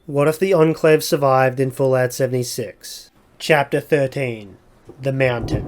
What if the Enclave survived in Fallout 76? Chapter 13. The Mountain.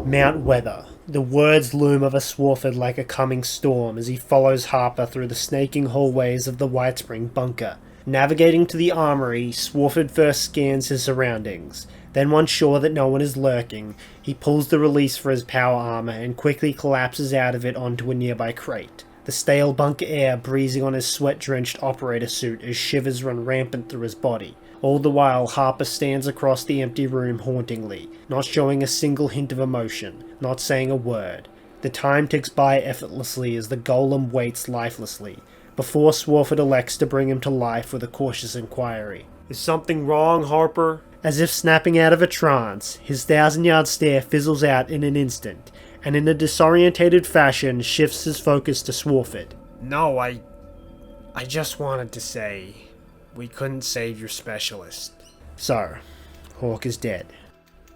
Mount Weather. The words loom over Swarford like a coming storm as he follows Harper through the snaking hallways of the Whitespring bunker. Navigating to the armory, Swarford first scans his surroundings. Then, once sure that no one is lurking, he pulls the release for his power armor and quickly collapses out of it onto a nearby crate. The stale bunker air breezing on his sweat-drenched operator suit as shivers run rampant through his body. All the while, Harper stands across the empty room hauntingly, not showing a single hint of emotion, not saying a word. The time ticks by effortlessly as the golem waits lifelessly, before Swarford elects to bring him to life with a cautious inquiry. "Is something wrong, Harper?" As if snapping out of a trance, his 1,000-yard stare fizzles out in an instant, and in a disorientated fashion shifts his focus to Swarford. "No, I just wanted to say, we couldn't save your specialist." "So, Hawk is dead."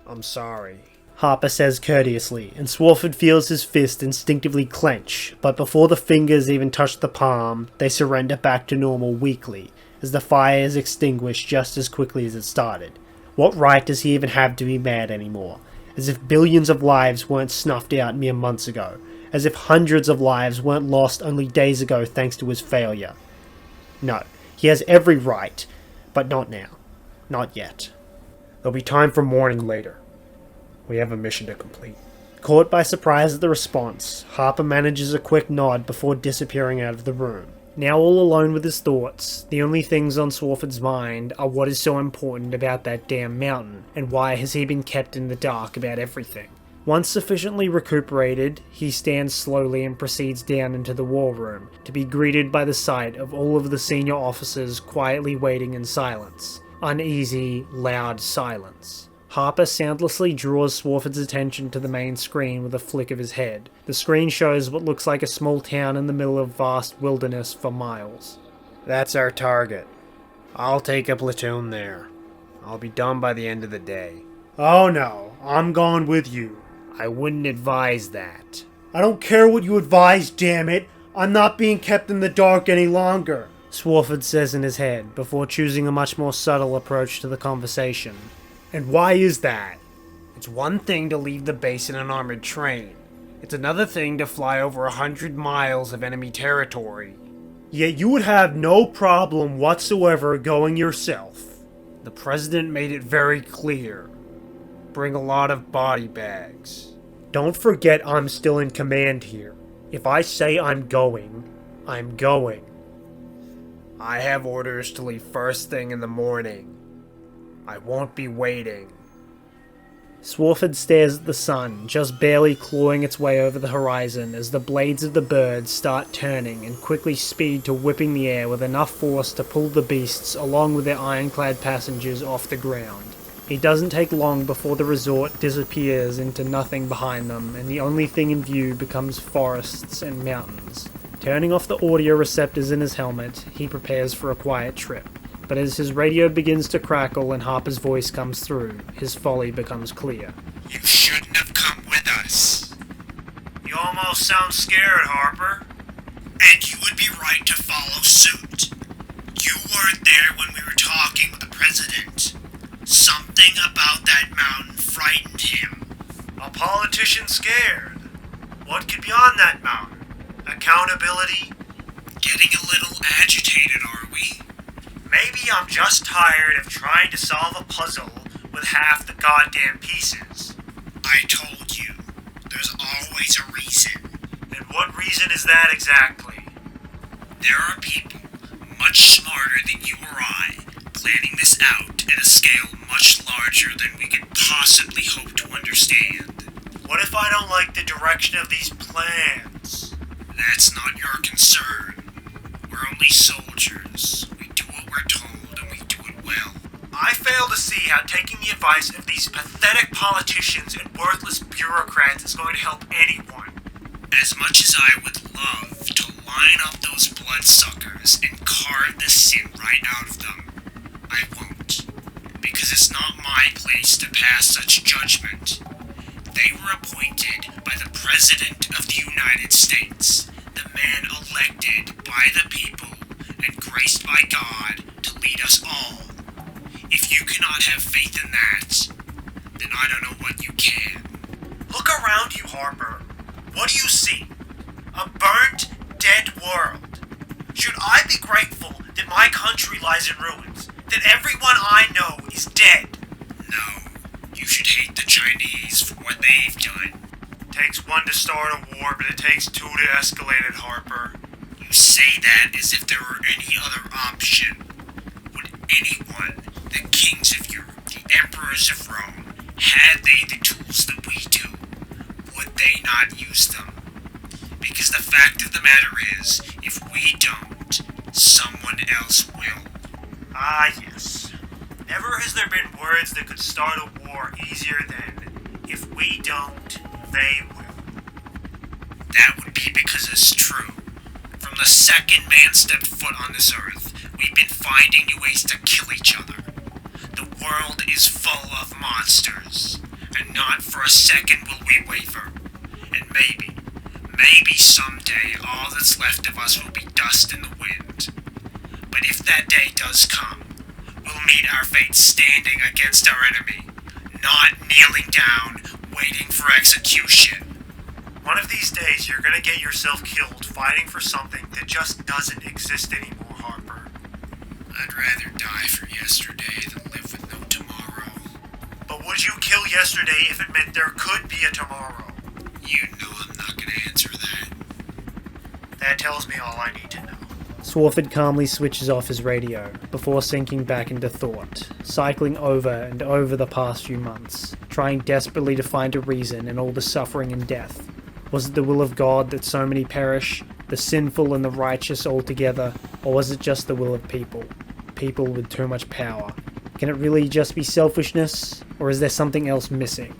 "I'm sorry," Harper says courteously, and Swarford feels his fist instinctively clench, but before the fingers even touch the palm, they surrender back to normal weakly, as the fire is extinguished just as quickly as it started. What right does he even have to be mad anymore? As if billions of lives weren't snuffed out mere months ago. As if hundreds of lives weren't lost only days ago thanks to his failure. No, he has every right, but not now. Not yet. There'll be time for mourning later. We have a mission to complete. Caught by surprise at the response, Harper manages a quick nod before disappearing out of the room. Now all alone with his thoughts, the only things on Swarford's mind are what is so important about that damn mountain, and why has he been kept in the dark about everything. Once sufficiently recuperated, he stands slowly and proceeds down into the war room, to be greeted by the sight of all of the senior officers quietly waiting in silence. Uneasy, loud silence. Harper soundlessly draws Swarford's attention to the main screen with a flick of his head. The screen shows what looks like a small town in the middle of vast wilderness for miles. "That's our target. I'll take a platoon there. I'll be done by the end of the day." "Oh no, I'm going with you." "I wouldn't advise that." "I don't care what you advise, damn it. I'm not being kept in the dark any longer," Swarford says in his head, before choosing a much more subtle approach to the conversation. "And why is that?" "It's one thing to leave the base in an armored train. It's another thing to fly over 100 miles of enemy territory." "Yet you would have no problem whatsoever going yourself." "The president made it very clear. Bring a lot of body bags." "Don't forget I'm still in command here. If I say I'm going, I'm going." "I have orders to leave first thing in the morning. I won't be waiting." Swarford stares at the sun, just barely clawing its way over the horizon as the blades of the birds start turning and quickly speed to whipping the air with enough force to pull the beasts along with their ironclad passengers off the ground. It doesn't take long before the resort disappears into nothing behind them, and the only thing in view becomes forests and mountains. Turning off the audio receptors in his helmet, he prepares for a quiet trip. But as his radio begins to crackle and Harper's voice comes through, his folly becomes clear. "You shouldn't have come with us." "You almost sound scared, Harper." "And you would be right to follow suit. You weren't there when we were talking with the president. Something about that mountain frightened him." "A politician scared? What could be on that mountain? Accountability?" "Getting a little agitated, are we?" "Maybe I'm just tired of trying to solve a puzzle with half the goddamn pieces." "I told you, there's always a reason." "And what reason is that exactly?" "There are people much smarter than you or I planning this out at a scale much larger than we could possibly hope to understand." "What if I don't like the direction of these plans?" "That's not your concern. We're only soldiers. We do what we're told and we do it well." "I fail to see how taking the advice of these pathetic politicians and worthless bureaucrats is going to help anyone." "As much as I would love to line up those bloodsuckers and carve the sin right out of them, I won't. Because it's not my place to pass such judgment. They were appointed by the President of the United States, the man elected by the people and graced by God to lead us cannot have faith in that, then I don't know what you can. Look around you, Harper. What do you see? A burnt, dead world. Should I be grateful that my country lies in ruins? That everyone I know is dead? No, you should hate the Chinese for what they've done. Takes one to start a war, but it takes two to escalate it, Harper. You say that as if there were any other option. Would anyone, the kings of Europe, the emperors of Rome, had they the tools that we do, would they not use them? Because the fact of the matter is, if we don't, someone else will. Ah, yes. Never has there been words that could start a war easier than, if we don't, they will. That would be because it's true. From the second man stepped foot on this earth, we've been finding new ways to kill each other. The world is full of monsters, and not for a second will we waver. And maybe someday all that's left of us will be dust in the wind. But if that day does come, we'll meet our fate standing against our enemy, not kneeling down, waiting for execution. One of these days, you're gonna get yourself killed fighting for something that just doesn't exist anymore, Harper. I'd rather die for yesterday than live with no tomorrow. But would you kill yesterday if it meant there could be a tomorrow? You know I'm not gonna answer that. That tells me all I need to know. Swarford calmly switches off his radio, before sinking back into thought, cycling over and over the past few months, trying desperately to find a reason in all the suffering and death. Was it the will of God that so many perish, the sinful and the righteous all together, or was it just the will of people? People with too much power. Can it really just be selfishness, or is there something else missing?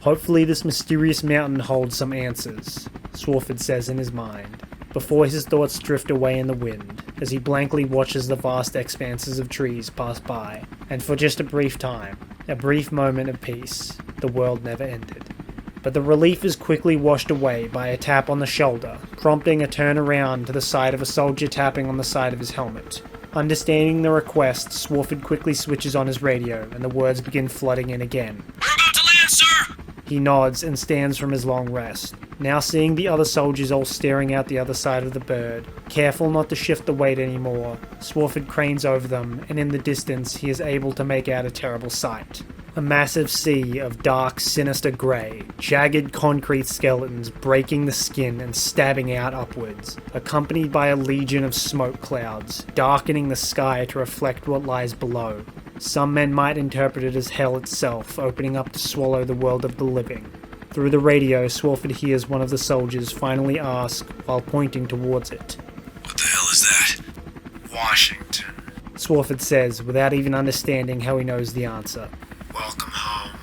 Hopefully this mysterious mountain holds some answers, Swarford says in his mind, before his thoughts drift away in the wind, as he blankly watches the vast expanses of trees pass by, and for just a brief time, a brief moment of peace, the world never ended. But the relief is quickly washed away by a tap on the shoulder, prompting a turn around to the side of a soldier tapping on the side of his helmet. Understanding the request, Swarford quickly switches on his radio, and the words begin flooding in again. We're about to land, sir! He nods and stands from his long rest, now seeing the other soldiers all staring out the other side of the bird. Careful not to shift the weight anymore, Swarford cranes over them, and in the distance he is able to make out a terrible sight. A massive sea of dark, sinister grey, jagged concrete skeletons breaking the skin and stabbing out upwards, accompanied by a legion of smoke clouds, darkening the sky to reflect what lies below. Some men might interpret it as hell itself, opening up to swallow the world of the living. Through the radio, Swarford hears one of the soldiers finally ask, while pointing towards it. What the hell is that? Washington. Swarford says, without even understanding how he knows the answer. Welcome home.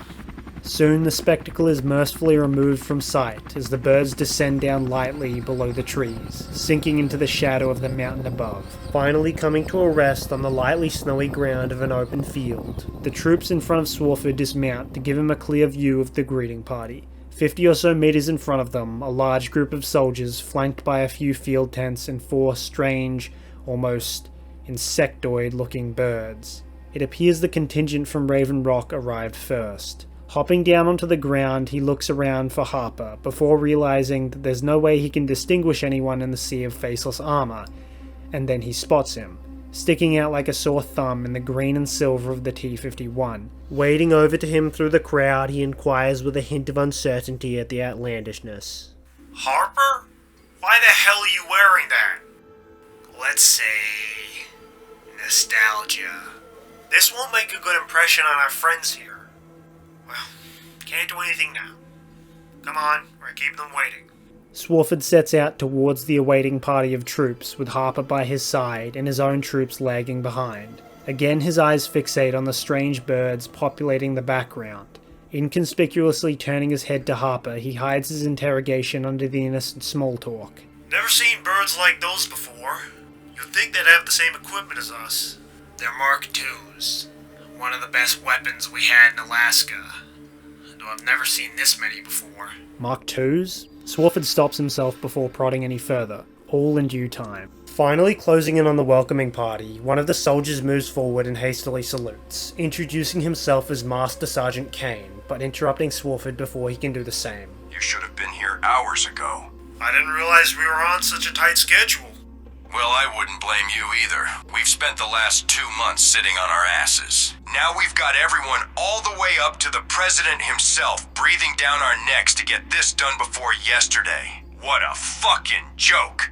Soon the spectacle is mercifully removed from sight as the birds descend down lightly below the trees, sinking into the shadow of the mountain above, finally coming to a rest on the lightly snowy ground of an open field. The troops in front of Swarford dismount to give him a clear view of the greeting party. 50 or so meters in front of them, a large group of soldiers flanked by a few field tents and 4 strange, almost insectoid-looking birds. It appears the contingent from Raven Rock arrived first. Hopping down onto the ground, he looks around for Harper, before realizing that there's no way he can distinguish anyone in the sea of faceless armor, and then he spots him, sticking out like a sore thumb in the green and silver of the T-51. Wading over to him through the crowd, he inquires with a hint of uncertainty at the outlandishness. Harper? Why the hell are you wearing that? Let's say... nostalgia. This won't make a good impression on our friends here. Well, can't do anything now. Come on, we're keeping them waiting. Swarford sets out towards the awaiting party of troops, with Harper by his side and his own troops lagging behind. Again his eyes fixate on the strange birds populating the background. Inconspicuously turning his head to Harper, he hides his interrogation under the innocent small talk. Never seen birds like those before. You'd think they'd have the same equipment as us. They're Mark IIs. One of the best weapons we had in Alaska. Though I've never seen this many before. Mark IIs? Swarford stops himself before prodding any further, all in due time. Finally closing in on the welcoming party, one of the soldiers moves forward and hastily salutes, introducing himself as Master Sergeant Kane, but interrupting Swarford before he can do the same. You should have been here hours ago. I didn't realize we were on such a tight schedule. Well, I wouldn't blame you either. We've spent the last 2 months sitting on our asses. Now we've got everyone all the way up to the president himself breathing down our necks to get this done before yesterday. What a fucking joke.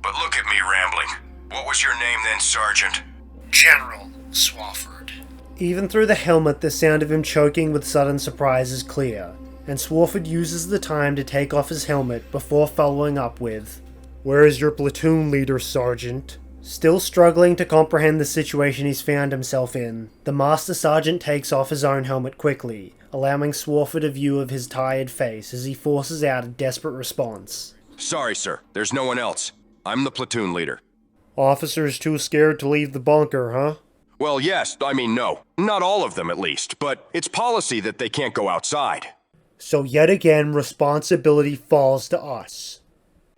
But look at me rambling. What was your name then, Sergeant? General Swafford. Even through the helmet, the sound of him choking with sudden surprise is clear, and Swarford uses the time to take off his helmet before following up with, "Where is your platoon leader, Sergeant?" Still struggling to comprehend the situation he's found himself in, the Master Sergeant takes off his own helmet quickly, allowing Swarford a view of his tired face as he forces out a desperate response. Sorry, sir. There's no one else. I'm the platoon leader. Officers too scared to leave the bunker, huh? Well, yes. I mean, no. Not all of them, at least. But it's policy that they can't go outside. So yet again, responsibility falls to us.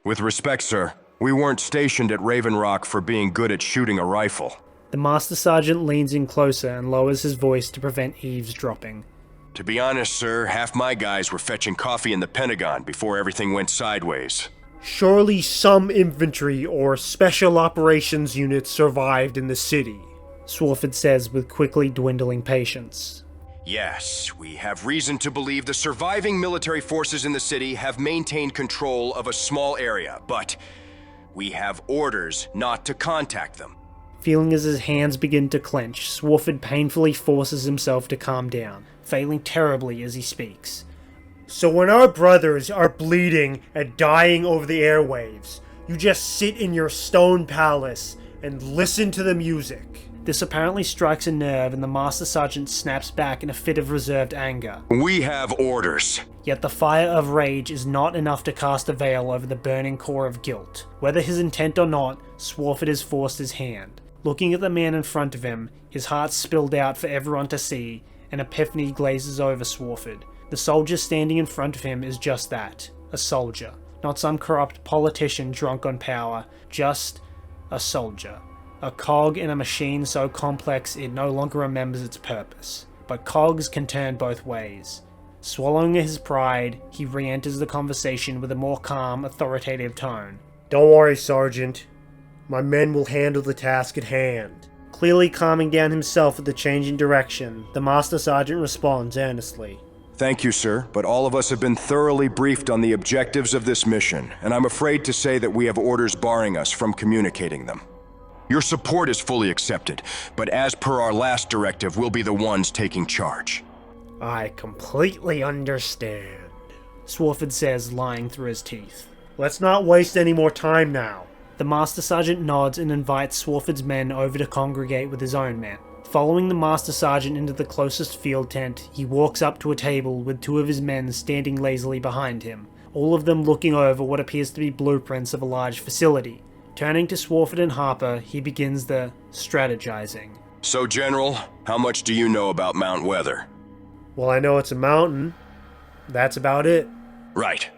With respect, sir, we weren't stationed at Raven Rock for being good at shooting a rifle. The Master Sergeant leans in closer and lowers his voice to prevent eavesdropping. To be honest, sir, half my guys were fetching coffee in the Pentagon before everything went sideways. Surely some infantry or special operations units survived in the city, Swarford says with quickly dwindling patience. Yes, we have reason to believe the surviving military forces in the city have maintained control of a small area, but we have orders not to contact them. Feeling as his hands begin to clench, Swarford painfully forces himself to calm down, failing terribly as he speaks. So when our brothers are bleeding and dying over the airwaves, you just sit in your stone palace and listen to the music. This apparently strikes a nerve and the Master Sergeant snaps back in a fit of reserved anger. We have orders. Yet the fire of rage is not enough to cast a veil over the burning core of guilt. Whether his intent or not, Swarford has forced his hand. Looking at the man in front of him, his heart spilled out for everyone to see, and epiphany glazes over Swarford. The soldier standing in front of him is just that, a soldier. Not some corrupt politician drunk on power, just a soldier. A cog in a machine so complex it no longer remembers its purpose. But cogs can turn both ways. Swallowing his pride, he re-enters the conversation with a more calm, authoritative tone. Don't worry, Sergeant. My men will handle the task at hand. Clearly calming down himself at the change in direction, the Master Sergeant responds earnestly. Thank you, sir, but all of us have been thoroughly briefed on the objectives of this mission, and I'm afraid to say that we have orders barring us from communicating them. Your support is fully accepted, but as per our last directive, we'll be the ones taking charge. I completely understand, Swarford says, lying through his teeth. Let's not waste any more time now. The Master Sergeant nods and invites Swarford's men over to congregate with his own men. Following the Master Sergeant into the closest field tent, he walks up to a table with 2 of his men standing lazily behind him, all of them looking over what appears to be blueprints of a large facility. Turning to Swarford and Harper, he begins the strategizing. So, General, how much do you know about Mount Weather? Well, I know it's a mountain. That's about it. Right.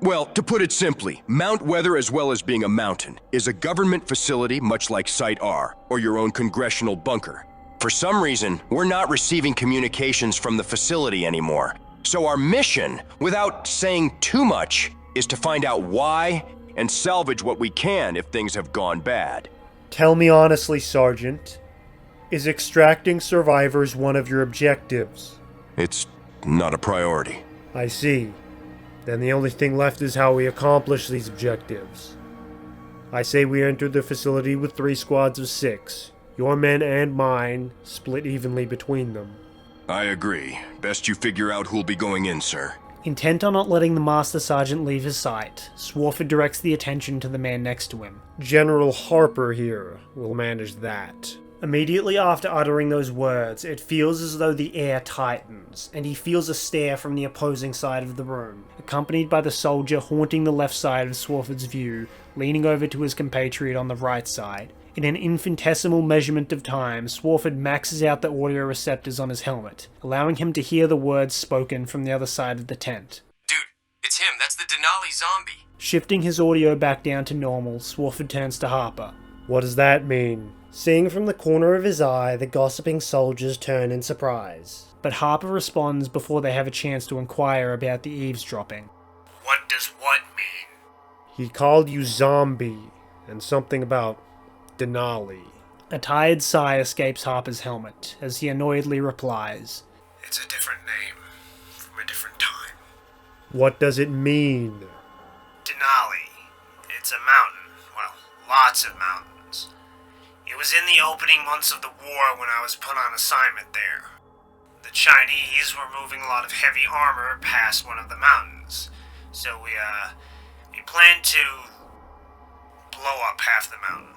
Well, to put it simply, Mount Weather, as well as being a mountain, is a government facility much like Site R, or your own congressional bunker. For some reason, we're not receiving communications from the facility anymore. So our mission, without saying too much, is to find out why and salvage what we can if things have gone bad. Tell me honestly, Sergeant, is extracting survivors one of your objectives? It's not a priority. I see. Then the only thing left is how we accomplish these objectives. I say we enter the facility with 3 squads of 6. Your men and mine split evenly between them. I agree. Best you figure out who'll be going in, sir. Intent on not letting the Master Sergeant leave his sight, Swarford directs the attention to the man next to him. General Harper here will manage that. Immediately after uttering those words, it feels as though the air tightens, and he feels a stare from the opposing side of the room, accompanied by the soldier haunting the left side of Swarford's view, leaning over to his compatriot on the right side. In an infinitesimal measurement of time, Swarford maxes out the audio receptors on his helmet, allowing him to hear the words spoken from the other side of the tent. Dude, it's him. That's the Denali zombie. Shifting his audio back down to normal, Swarford turns to Harper. What does that mean? Seeing from the corner of his eye, the gossiping soldiers turn in surprise. But Harper responds before they have a chance to inquire about the eavesdropping. What does what mean? He called you zombie, and something about Denali. A tired sigh escapes Harper's helmet as he annoyedly replies, It's a different name, from a different time. What does it mean? Denali. It's a mountain. Well, lots of mountains. It was in the opening months of the war when I was put on assignment there. The Chinese were moving a lot of heavy armor past one of the mountains, so we planned to blow up half the mountain.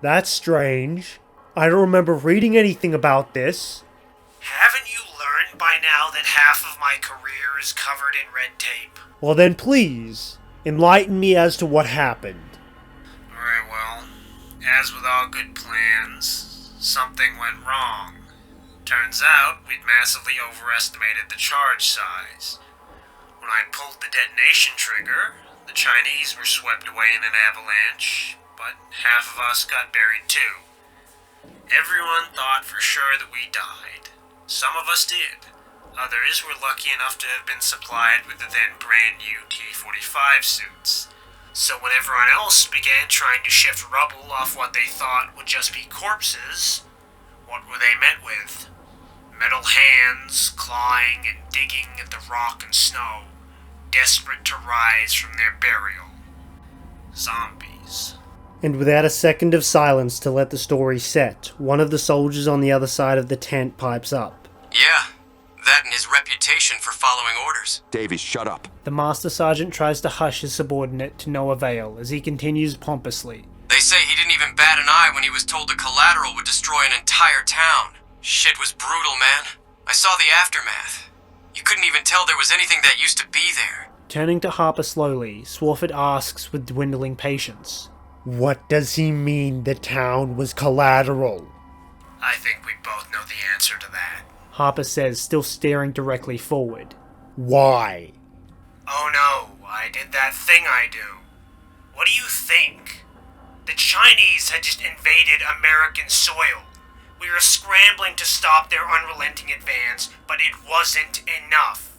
That's strange. I don't remember reading anything about this. Haven't you learned by now that half of my career is covered in red tape? Well then please, enlighten me as to what happened. Alright, well, as with all good plans, something went wrong. Turns out we'd massively overestimated the charge size. When I pulled the detonation trigger, the Chinese were swept away in an avalanche, but half of us got buried too. Everyone thought for sure that we died. Some of us did. Others were lucky enough to have been supplied with the then brand new T-45 suits. So when everyone else began trying to shift rubble off what they thought would just be corpses, what were they met with? Metal hands clawing and digging at the rock and snow, desperate to rise from their burial. Zombies. And without a second of silence to let the story set, one of the soldiers on the other side of the tent pipes up. Yeah, that and his reputation for following orders. Davies, shut up. The Master Sergeant tries to hush his subordinate to no avail as he continues pompously. They say he didn't even bat an eye when he was told the collateral would destroy an entire town. Shit was brutal, man. I saw the aftermath. You couldn't even tell there was anything that used to be there. Turning to Harper slowly, Swarford asks with dwindling patience. What does he mean the town was collateral? I think we both know the answer to that. Harper says, still staring directly forward. Why? Oh no, I did that thing I do. What do you think? The Chinese had just invaded American soil. We were scrambling to stop their unrelenting advance, but it wasn't enough.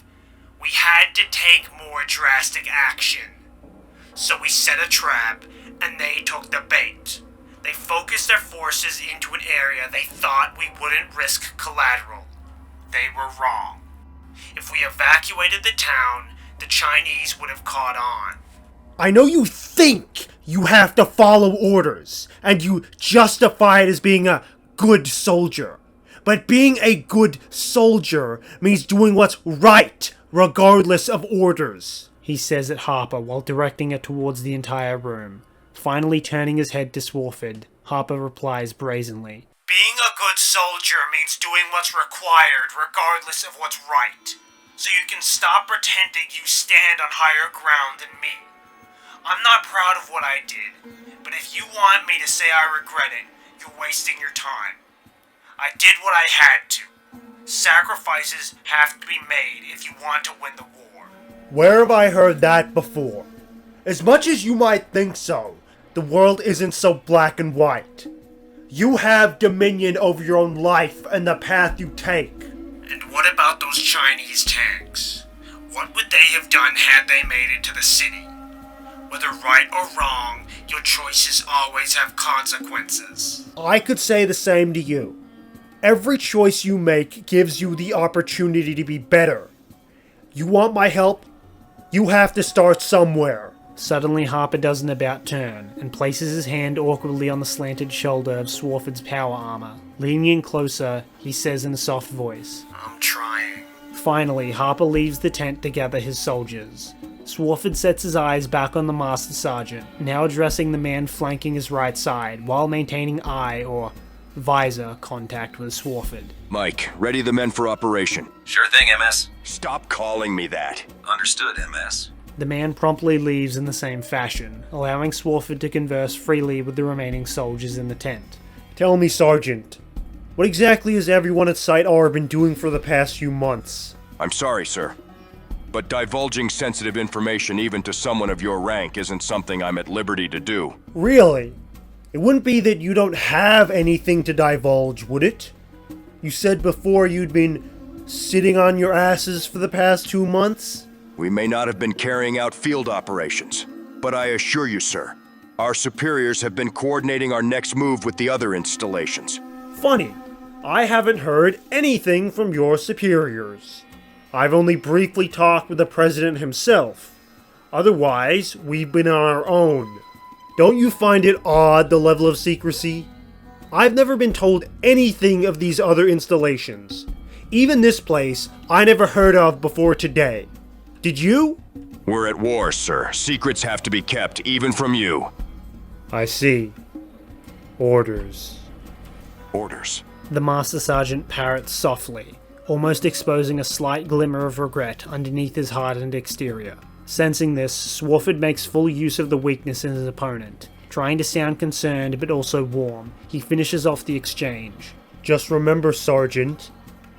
We had to take more drastic action. So we set a trap, and they took the bait. They focused their forces into an area they thought we wouldn't risk collateral. They were wrong. If we evacuated the town, the Chinese would have caught on. I know you think you have to follow orders, and you justify it as being a good soldier. But being a good soldier means doing what's right, regardless of orders. He says at Harper while directing it towards the entire room. Finally turning his head to Swarford, Harper replies brazenly. Being a good soldier means doing what's required regardless of what's right. So you can stop pretending you stand on higher ground than me. I'm not proud of what I did, but if you want me to say I regret it, you're wasting your time. I did what I had to. Sacrifices have to be made if you want to win the war. Where have I heard that before? As much as you might think so, the world isn't so black and white. You have dominion over your own life and the path you take. And what about those Chinese tanks? What would they have done had they made it to the city? Whether right or wrong, your choices always have consequences. I could say the same to you. Every choice you make gives you the opportunity to be better. You want my help? You have to start somewhere. Suddenly Harper does an about turn and places his hand awkwardly on the slanted shoulder of Swarford's power armor. Leaning in closer, he says in a soft voice. I'm trying. Finally, Harper leaves the tent to gather his soldiers. Swarford sets his eyes back on the Master Sergeant, now addressing the man flanking his right side, while maintaining eye or visor contact with Swarford. Mike, ready the men for operation. Sure thing, MS. Stop calling me that. Understood, MS. The man promptly leaves in the same fashion, allowing Swarford to converse freely with the remaining soldiers in the tent. Tell me, Sergeant, what exactly has everyone at Site R been doing for the past few months? I'm sorry, sir. but divulging sensitive information even to someone of your rank isn't something I'm at liberty to do. Really? It wouldn't be that you don't have anything to divulge, would it? You said before you'd been sitting on your asses for the past 2 months? We may not have been carrying out field operations, but I assure you, sir, our superiors have been coordinating our next move with the other installations. Funny. I haven't heard anything from your superiors. I've only briefly talked with the president himself. Otherwise, we've been on our own. Don't you find it odd, the level of secrecy? I've never been told anything of these other installations. Even this place, I never heard of before today. Did you? We're at war, sir. Secrets have to be kept, even from you. I see. Orders. Orders. The Master Sergeant parrots softly, almost exposing a slight glimmer of regret underneath his hardened exterior. Sensing this, Swarford makes full use of the weakness in his opponent. Trying to sound concerned but also warm, he finishes off the exchange. Just remember, Sergeant,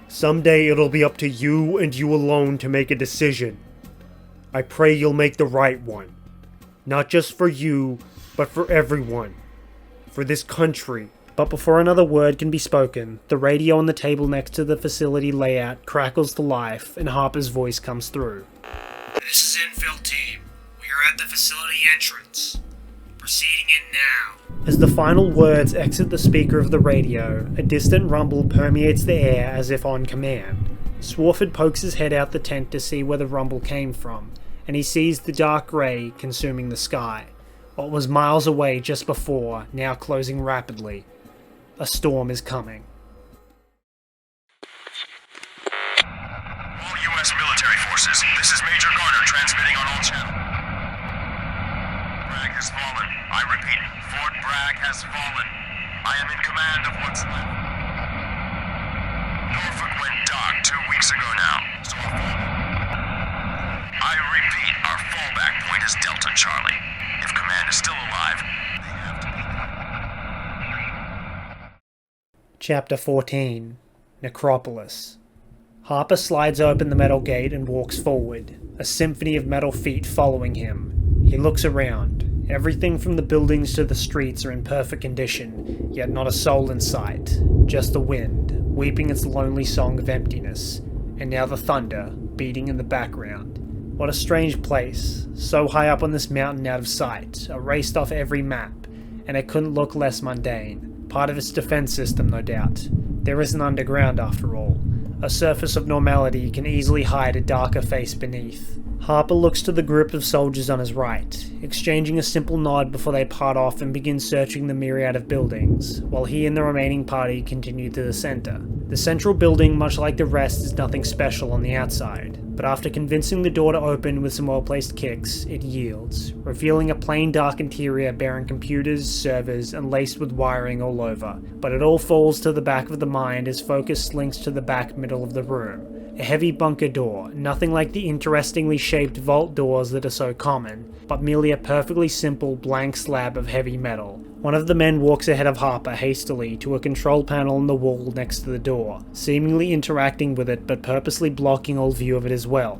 someday it'll be up to you and you alone to make a decision. I pray you'll make the right one. Not just for you, but for everyone. For this country. But before another word can be spoken, the radio on the table next to the facility layout crackles to life and Harper's voice comes through. This is Infill Team. We are at the facility entrance. Proceeding in now. As the final words exit the speaker of the radio, a distant rumble permeates the air as if on command. Swarford pokes his head out the tent to see where the rumble came from, and he sees the dark grey consuming the sky. What was miles away just before, now closing rapidly. A storm is coming. All U.S. military forces, this is Major Garner transmitting on all channels. Bragg has fallen. I repeat, Fort Bragg has fallen. I am in command of what's left. Norfolk went dark 2 weeks ago now, so I repeat, our fallback point is Delta Charlie. If command is still alive, they have to be there. Chapter 14. Necropolis. Harper slides open the metal gate and walks forward, a symphony of metal feet following him. He looks around. Everything from the buildings to the streets are in perfect condition, yet not a soul in sight. Just the wind, weeping its lonely song of emptiness, and now the thunder, beating in the background. What a strange place, so high up on this mountain out of sight, erased off every map, and it couldn't look less mundane. Part of its defense system, no doubt. There isn't underground, after all. A surface of normality can easily hide a darker face beneath. Harper looks to the group of soldiers on his right, exchanging a simple nod before they part off and begin searching the myriad of buildings, while he and the remaining party continue to the center. The central building, much like the rest, is nothing special on the outside, but after convincing the door to open with some well-placed kicks, it yields, revealing a plain dark interior bearing computers, servers, and laced with wiring all over. But it all falls to the back of the mind as focus slinks to the back middle of the room. A heavy bunker door, nothing like the interestingly shaped vault doors that are so common, but merely a perfectly simple blank slab of heavy metal. One of the men walks ahead of Harper hastily to a control panel in the wall next to the door, seemingly interacting with it but purposely blocking all view of it as well.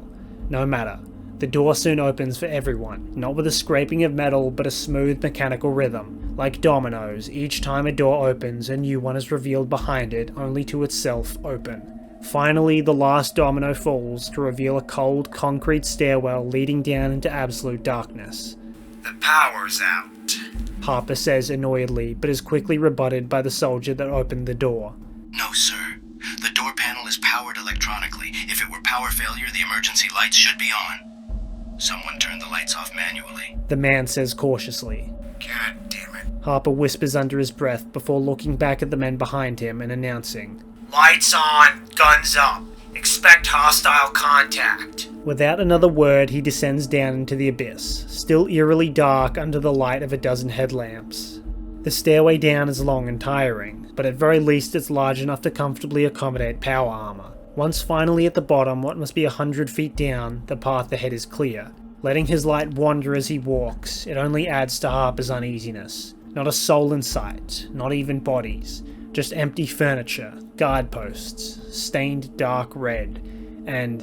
No matter. The door soon opens for everyone, not with a scraping of metal but a smooth mechanical rhythm. Like dominoes, each time a door opens a new one is revealed behind it only to itself open. Finally, the last domino falls to reveal a cold, concrete stairwell leading down into absolute darkness. The power's out. Harper says annoyedly, but is quickly rebutted by the soldier that opened the door. No, sir. The door panel is powered electronically. If it were power failure, the emergency lights should be on. Someone turned the lights off manually. The man says cautiously. God damn it. Harper whispers under his breath before looking back at the men behind him and announcing, Lights on, guns up. Expect hostile contact. Without another word, he descends down into the abyss, still eerily dark under the light of a dozen headlamps. The stairway down is long and tiring, but at very least it's large enough to comfortably accommodate power armor. Once finally at the bottom, what must be 100 feet down, the path ahead is clear. Letting his light wander as he walks, it only adds to Harper's uneasiness. Not a soul in sight, not even bodies. Just empty furniture, guideposts, stained dark red, and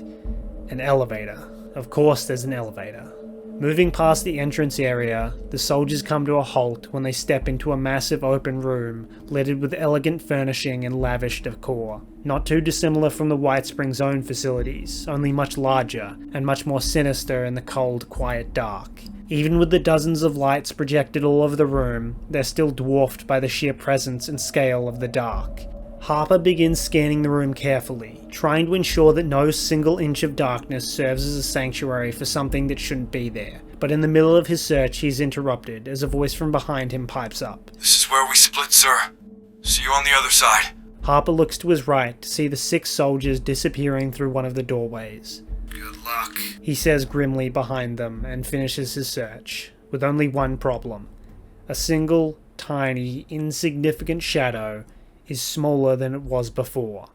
an elevator. Of course there's an elevator. Moving past the entrance area, the soldiers come to a halt when they step into a massive open room littered with elegant furnishing and lavish decor. Not too dissimilar from the White Springs own facilities, only much larger and much more sinister in the cold, quiet dark. Even with the dozens of lights projected all over the room, they're still dwarfed by the sheer presence and scale of the dark. Harper begins scanning the room carefully, trying to ensure that no single inch of darkness serves as a sanctuary for something that shouldn't be there. But in the middle of his search, he's interrupted as a voice from behind him pipes up. This is where we split, sir. See you on the other side. Harper looks to his right to see the 6 soldiers disappearing through one of the doorways. Good luck. He says grimly behind them and finishes his search, with only one problem. A single, tiny, insignificant shadow is smaller than it was before.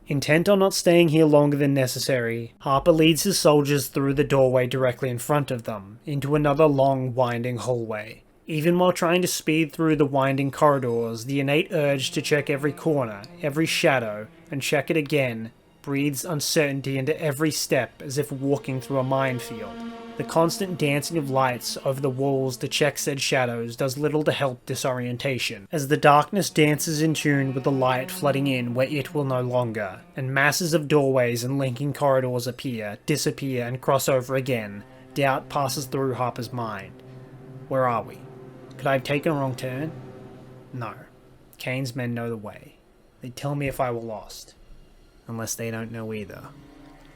Intent on not staying here longer than necessary, Harper leads his soldiers through the doorway directly in front of them, into another long, winding hallway. Even while trying to speed through the winding corridors, the innate urge to check every corner, every shadow, and check it again, breathes uncertainty into every step as if walking through a minefield. The constant dancing of lights over the walls to check said shadows does little to help disorientation, as the darkness dances in tune with the light flooding in where it will no longer, and masses of doorways and linking corridors appear, disappear, and cross over again. Doubt passes through Harper's mind. Where are we? Could I have taken a wrong turn? No. Kane's men know the way. They'd tell me if I were lost. Unless they don't know either.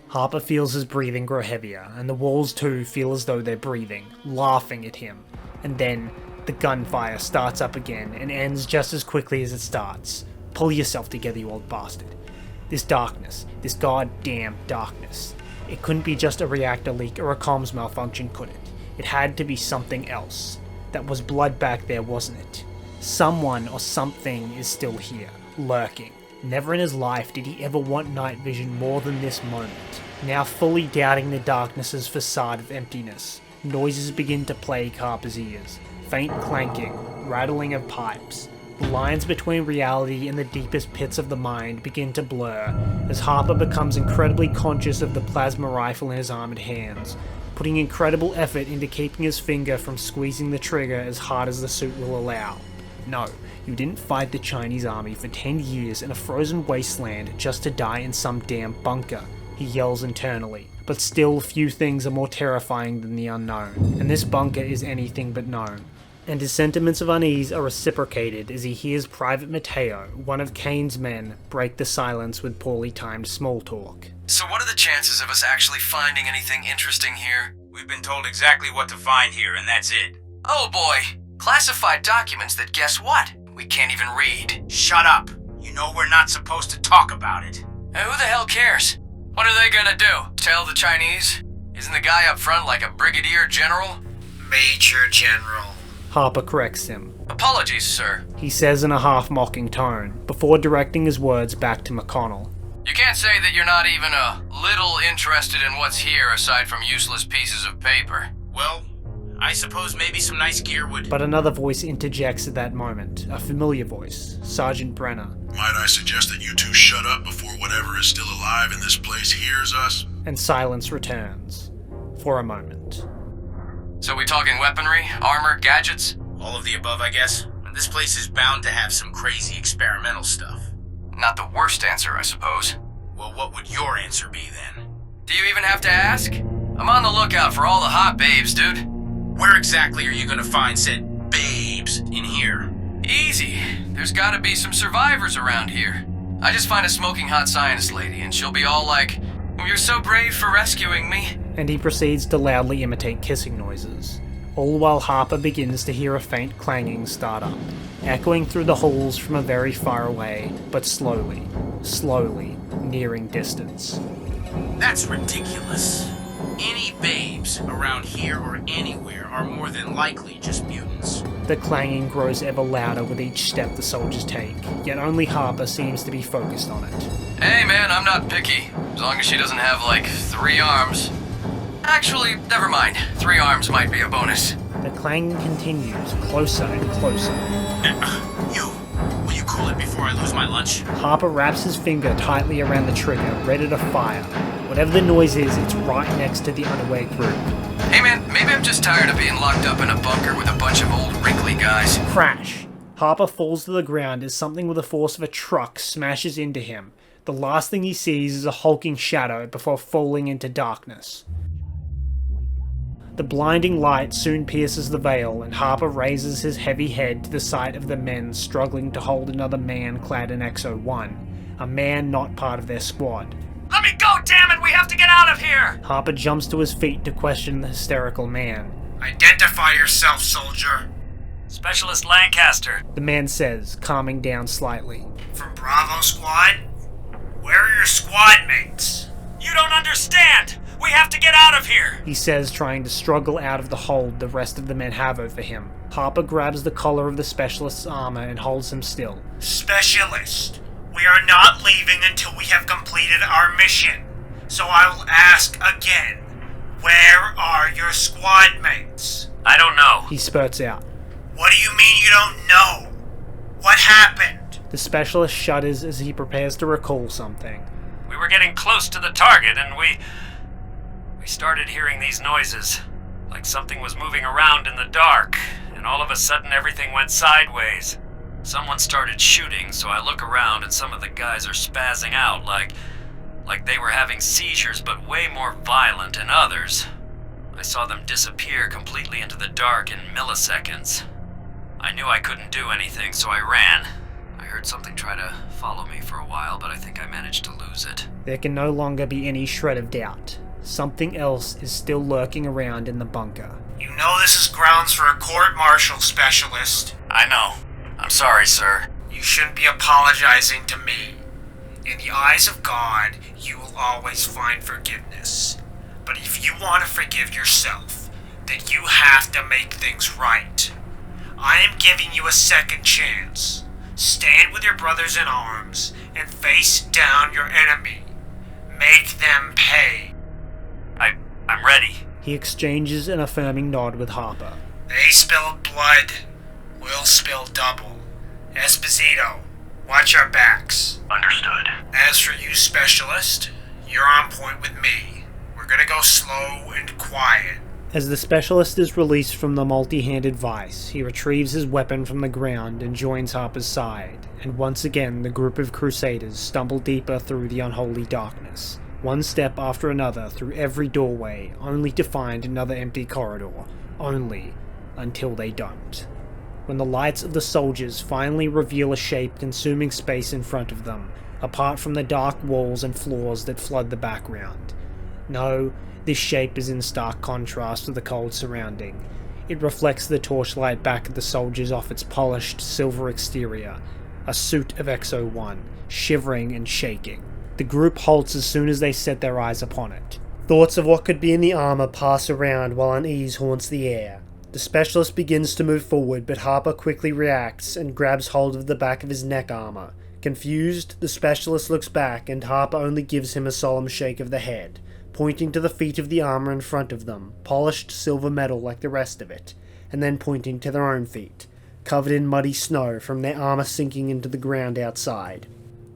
Harper feels his breathing grow heavier, and the walls too feel as though they're breathing, laughing at him. And then, the gunfire starts up again, and ends just as quickly as it starts. Pull yourself together, you old bastard. This darkness, this goddamn darkness. It couldn't be just a reactor leak or a comms malfunction, could it? It had to be something else. That was blood back there, wasn't it? Someone or something is still here, lurking. Never in his life did he ever want night vision more than this moment. Now fully doubting the darkness's facade of emptiness, noises begin to plague Harper's ears. Faint clanking, rattling of pipes. The lines between reality and the deepest pits of the mind begin to blur, as Harper becomes incredibly conscious of the plasma rifle in his armored hands, putting incredible effort into keeping his finger from squeezing the trigger as hard as the suit will allow. No, you didn't fight the Chinese army for 10 years in a frozen wasteland just to die in some damn bunker, he yells internally. But still, few things are more terrifying than the unknown, and this bunker is anything but known. And his sentiments of unease are reciprocated as he hears Private Mateo, one of Kane's men, break the silence with poorly timed small talk. So what are the chances of us actually finding anything interesting here? We've been told exactly what to find here, and that's it. Oh boy! Classified documents that guess what? We can't even read. Shut up! You know we're not supposed to talk about it. Who the hell cares? What are they gonna do? Tell the Chinese? Isn't the guy up front like a brigadier general? Major General. Harper corrects him. Apologies, sir. He says in a half-mocking tone, before directing his words back to McConnell. You can't say that you're not even a little interested in what's here aside from useless pieces of paper. Well, I suppose maybe some nice gear would... But another voice interjects at that moment, a familiar voice, Sergeant Brenner. Might I suggest that you two shut up before whatever is still alive in this place hears us? And silence returns. For a moment. So we talking weaponry, armor, gadgets? All of the above, I guess. This place is bound to have some crazy experimental stuff. Not the worst answer, I suppose. Well, what would your answer be then? Do you even have to ask? I'm on the lookout for all the hot babes, dude. Where exactly are you gonna find said babes in here? Easy. There's gotta be some survivors around here. I just find a smoking hot science lady and she'll be all like, "You're so brave for rescuing me." And he proceeds to loudly imitate kissing noises. All while Harper begins to hear a faint clanging start up, echoing through the halls from a very far away, but slowly, nearing distance. That's ridiculous. Any babes around here or anywhere are more than likely just mutants. The clanging grows ever louder with each step the soldiers take, yet only Harper seems to be focused on it. Hey man, I'm not picky, as long as she doesn't have like 3 arms. Actually, never mind. 3 arms might be a bonus. The clanging continues, closer and closer. Will you cool it before I lose my lunch? Harper wraps his finger tightly around the trigger, ready to fire. Whatever the noise is, it's right next to the unaware group. Hey man, maybe I'm just tired of being locked up in a bunker with a bunch of old wrinkly guys. Crash! Harper falls to the ground as something with the force of a truck smashes into him. The last thing he sees is a hulking shadow before falling into darkness. The blinding light soon pierces the veil, and Harper raises his heavy head to the sight of the men struggling to hold another man clad in XO1, a man not part of their squad. Let me go, damn it! We have to get out of here! Harper jumps to his feet to question the hysterical man. Identify yourself, soldier. Specialist Lancaster. The man says, calming down slightly. From Bravo Squad? Where are your squad mates? You don't understand! We have to get out of here! He says, trying to struggle out of the hold the rest of the men have over him. Harper grabs the collar of the specialist's armor and holds him still. Specialist, we are not leaving until we have completed our mission. So I will ask again, where are your squad mates? I don't know. He spurts out. What do you mean you don't know? What happened? The specialist shudders as he prepares to recall something. We were getting close to the target and we started hearing these noises. Like something was moving around in the dark, and all of a sudden everything went sideways. Someone started shooting, so I look around and some of the guys are spazzing out like they were having seizures, but way more violent than others. I saw them disappear completely into the dark in milliseconds. I knew I couldn't do anything, so I ran. I heard something try to follow me for a while, but I think I managed to lose it. There can no longer be any shred of doubt. Something else is still lurking around in the bunker. You know this is grounds for a court-martial, Specialist. I know. I'm sorry, sir. You shouldn't be apologizing to me. In the eyes of God, you will always find forgiveness. But if you want to forgive yourself, then you have to make things right. I am giving you a second chance. Stand with your brothers in arms and face down your enemy. Make them pay. I'm ready. He exchanges an affirming nod with Harper. They spilled blood. We'll spill double. Esposito, watch our backs. Understood. As for you, Specialist, you're on point with me. We're gonna go slow and quiet. As the specialist is released from the multi-handed vice, he retrieves his weapon from the ground and joins Harper's side, and once again the group of crusaders stumble deeper through the unholy darkness, one step after another through every doorway, only to find another empty corridor, only until they don't. When the lights of the soldiers finally reveal a shape consuming space in front of them, apart from the dark walls and floors that flood the background. No, this shape is in stark contrast to the cold surrounding. It reflects the torchlight back at the soldiers off its polished silver exterior, a suit of XO1, shivering and shaking. The group halts as soon as they set their eyes upon it. Thoughts of what could be in the armor pass around while unease haunts the air. The specialist begins to move forward, but Harper quickly reacts and grabs hold of the back of his neck armor. Confused, the specialist looks back and Harper only gives him a solemn shake of the head, pointing to the feet of the armor in front of them, polished silver metal like the rest of it, and then pointing to their own feet, covered in muddy snow from their armor sinking into the ground outside.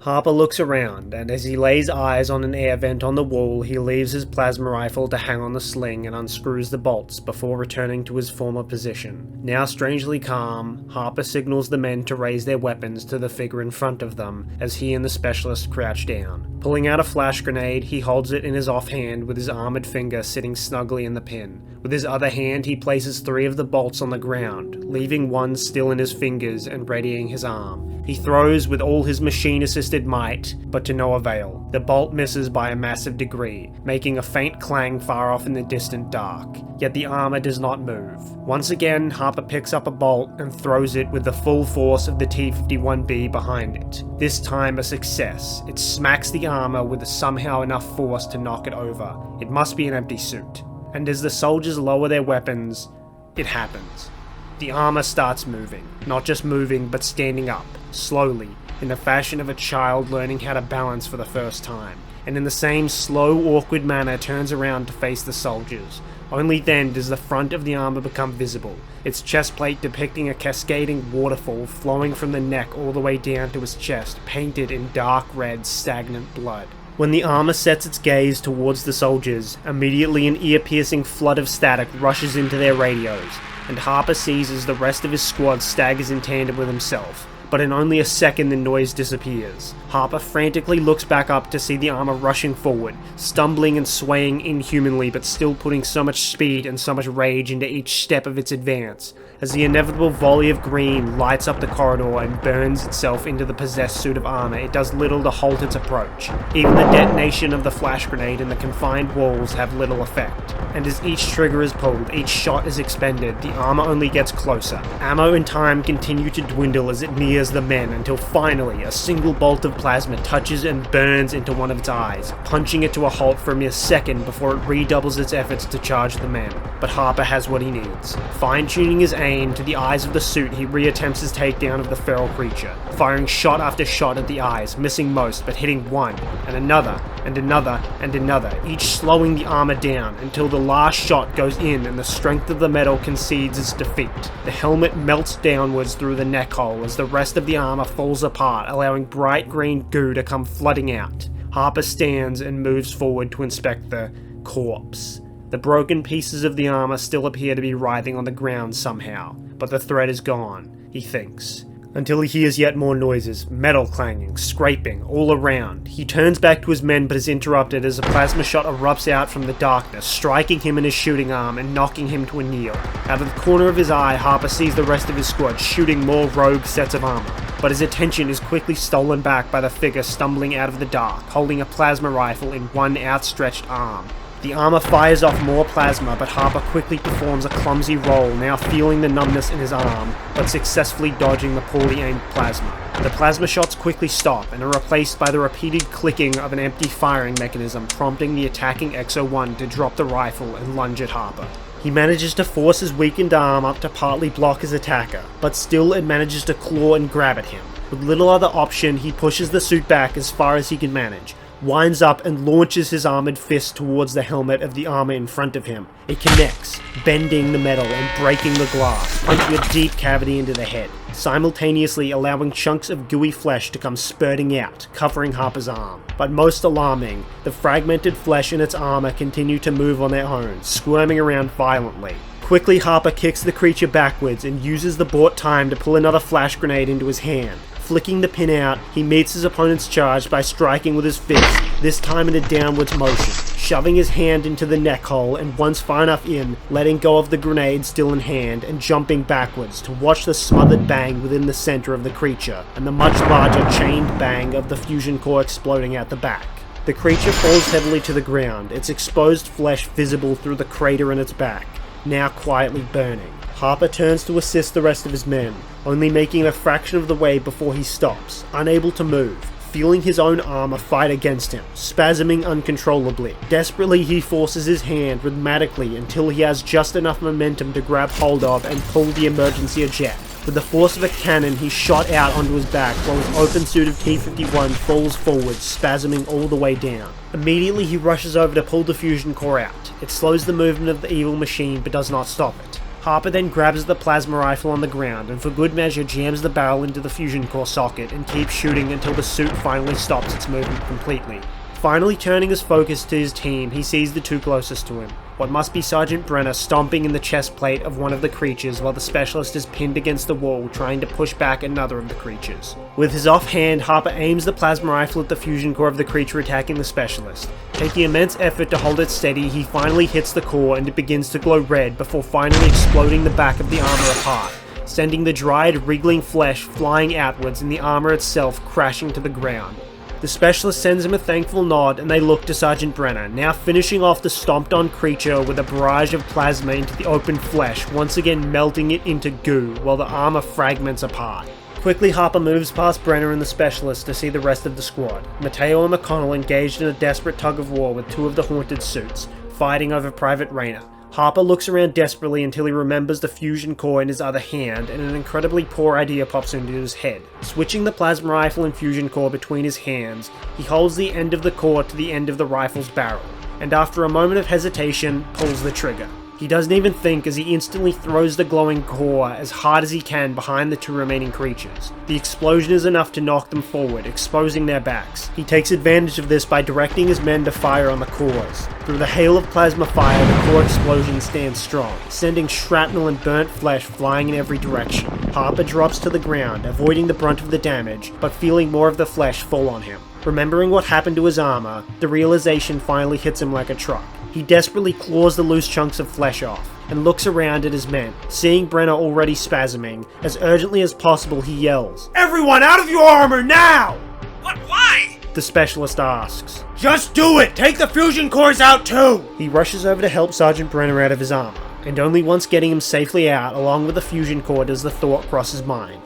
Harper looks around, and as he lays eyes on an air vent on the wall, he leaves his plasma rifle to hang on the sling and unscrews the bolts before returning to his former position. Now strangely calm, Harper signals the men to raise their weapons to the figure in front of them as he and the specialist crouch down. Pulling out a flash grenade, he holds it in his offhand with his armored finger sitting snugly in the pin. With his other hand, he places 3 of the bolts on the ground, leaving one still in his fingers and readying his arm. He throws with all his machine-assisted might, but to no avail. The bolt misses by a massive degree, making a faint clang far off in the distant dark. Yet the armor does not move. Once again, Harper picks up a bolt and throws it with the full force of the T-51B behind it. This time a success. It smacks the armor with somehow enough force to knock it over. It must be an empty suit. And as the soldiers lower their weapons, it happens. The armor starts moving. Not just moving, but standing up, slowly, in the fashion of a child learning how to balance for the first time, and in the same slow, awkward manner turns around to face the soldiers. Only then does the front of the armor become visible, its chest plate depicting a cascading waterfall flowing from the neck all the way down to his chest, painted in dark red, stagnant blood. When the armor sets its gaze towards the soldiers, immediately an ear-piercing flood of static rushes into their radios, and Harper sees as the rest of his squad staggers in tandem with himself. But in only a second the noise disappears. Harper frantically looks back up to see the armor rushing forward, stumbling and swaying inhumanly but still putting so much speed and so much rage into each step of its advance. As the inevitable volley of green lights up the corridor and burns itself into the possessed suit of armor, it does little to halt its approach. Even the detonation of the flash grenade and the confined walls have little effect. And as each trigger is pulled, each shot is expended, the armor only gets closer. Ammo and time continue to dwindle as it nears the men until finally a single bolt of plasma touches and burns into one of its eyes, punching it to a halt for a mere second before it redoubles its efforts to charge the men. But Harper has what he needs. Fine-tuning his aim to the eyes of the suit, he reattempts his takedown of the feral creature, firing shot after shot at the eyes, missing most but hitting one, and another, and another, and another, each slowing the armor down until the last shot goes in and the strength of the metal concedes its defeat. The helmet melts downwards through the neck hole as the rest of the armor falls apart, allowing bright green goo to come flooding out. Harper stands and moves forward to inspect the corpse. The broken pieces of the armor still appear to be writhing on the ground somehow, but the thread is gone, he thinks. Until he hears yet more noises, metal clanging, scraping, all around. He turns back to his men but is interrupted as a plasma shot erupts out from the darkness, striking him in his shooting arm and knocking him to a kneel. Out of the corner of his eye, Harper sees the rest of his squad shooting more rogue sets of armor, but his attention is quickly stolen back by the figure stumbling out of the dark, holding a plasma rifle in one outstretched arm. The armor fires off more plasma, but Harper quickly performs a clumsy roll, now feeling the numbness in his arm, but successfully dodging the poorly aimed plasma. The plasma shots quickly stop and are replaced by the repeated clicking of an empty firing mechanism, prompting the attacking X-01 to drop the rifle and lunge at Harper. He manages to force his weakened arm up to partly block his attacker, but still it manages to claw and grab at him. With little other option, he pushes the suit back as far as he can manage, winds up and launches his armored fist towards the helmet of the armor in front of him. It connects, bending the metal and breaking the glass, punching a deep cavity into the head, simultaneously allowing chunks of gooey flesh to come spurting out, covering Harper's arm. But most alarming, the fragmented flesh in its armor continue to move on their own, squirming around violently. Quickly, Harper kicks the creature backwards and uses the bought time to pull another flash grenade into his hand. Flicking the pin out, he meets his opponent's charge by striking with his fist, this time in a downwards motion, shoving his hand into the neck hole and once far enough in, letting go of the grenade still in hand and jumping backwards to watch the smothered bang within the center of the creature and the much larger chained bang of the fusion core exploding out the back. The creature falls heavily to the ground, its exposed flesh visible through the crater in its back, now quietly burning. Harper turns to assist the rest of his men, only making a fraction of the way before he stops, unable to move, feeling his own armor fight against him, spasming uncontrollably. Desperately, he forces his hand rhythmically until he has just enough momentum to grab hold of and pull the emergency eject. With the force of a cannon, he's shot out onto his back while his open suit of T-51 falls forward, spasming all the way down. Immediately, he rushes over to pull the fusion core out. It slows the movement of the evil machine but does not stop it. Harper then grabs the plasma rifle on the ground and for good measure jams the barrel into the fusion core socket and keeps shooting until the suit finally stops its movement completely. Finally turning his focus to his team, he sees the two closest to him. What must be Sergeant Brenner stomping in the chest plate of one of the creatures while the specialist is pinned against the wall trying to push back another of the creatures. With his offhand, Harper aims the plasma rifle at the fusion core of the creature attacking the specialist. Taking immense effort to hold it steady, he finally hits the core and it begins to glow red before finally exploding the back of the armor apart, sending the dried, wriggling flesh flying outwards and the armor itself crashing to the ground. The specialist sends him a thankful nod and they look to Sergeant Brenner, now finishing off the stomped-on creature with a barrage of plasma into the open flesh, once again melting it into goo while the armor fragments apart. Quickly, Harper moves past Brenner and the specialist to see the rest of the squad. Mateo and McConnell engaged in a desperate tug-of-war with two of the haunted suits, fighting over Private Rayner. Harper looks around desperately until he remembers the fusion core in his other hand and an incredibly poor idea pops into his head. Switching the plasma rifle and fusion core between his hands, he holds the end of the core to the end of the rifle's barrel, and after a moment of hesitation, pulls the trigger. He doesn't even think as he instantly throws the glowing core as hard as he can behind the two remaining creatures. The explosion is enough to knock them forward, exposing their backs. He takes advantage of this by directing his men to fire on the cores. Through the hail of plasma fire, the core explosion stands strong, sending shrapnel and burnt flesh flying in every direction. Harper drops to the ground, avoiding the brunt of the damage, but feeling more of the flesh fall on him. Remembering what happened to his armor, the realization finally hits him like a truck. He desperately claws the loose chunks of flesh off, and looks around at his men. Seeing Brenner already spasming, as urgently as possible he yells, "Everyone out of your armor now!" What? Why? The specialist asks. Just do it! Take the fusion cores out too! He rushes over to help Sergeant Brenner out of his armor, and only once getting him safely out along with the fusion core does the thought cross his mind.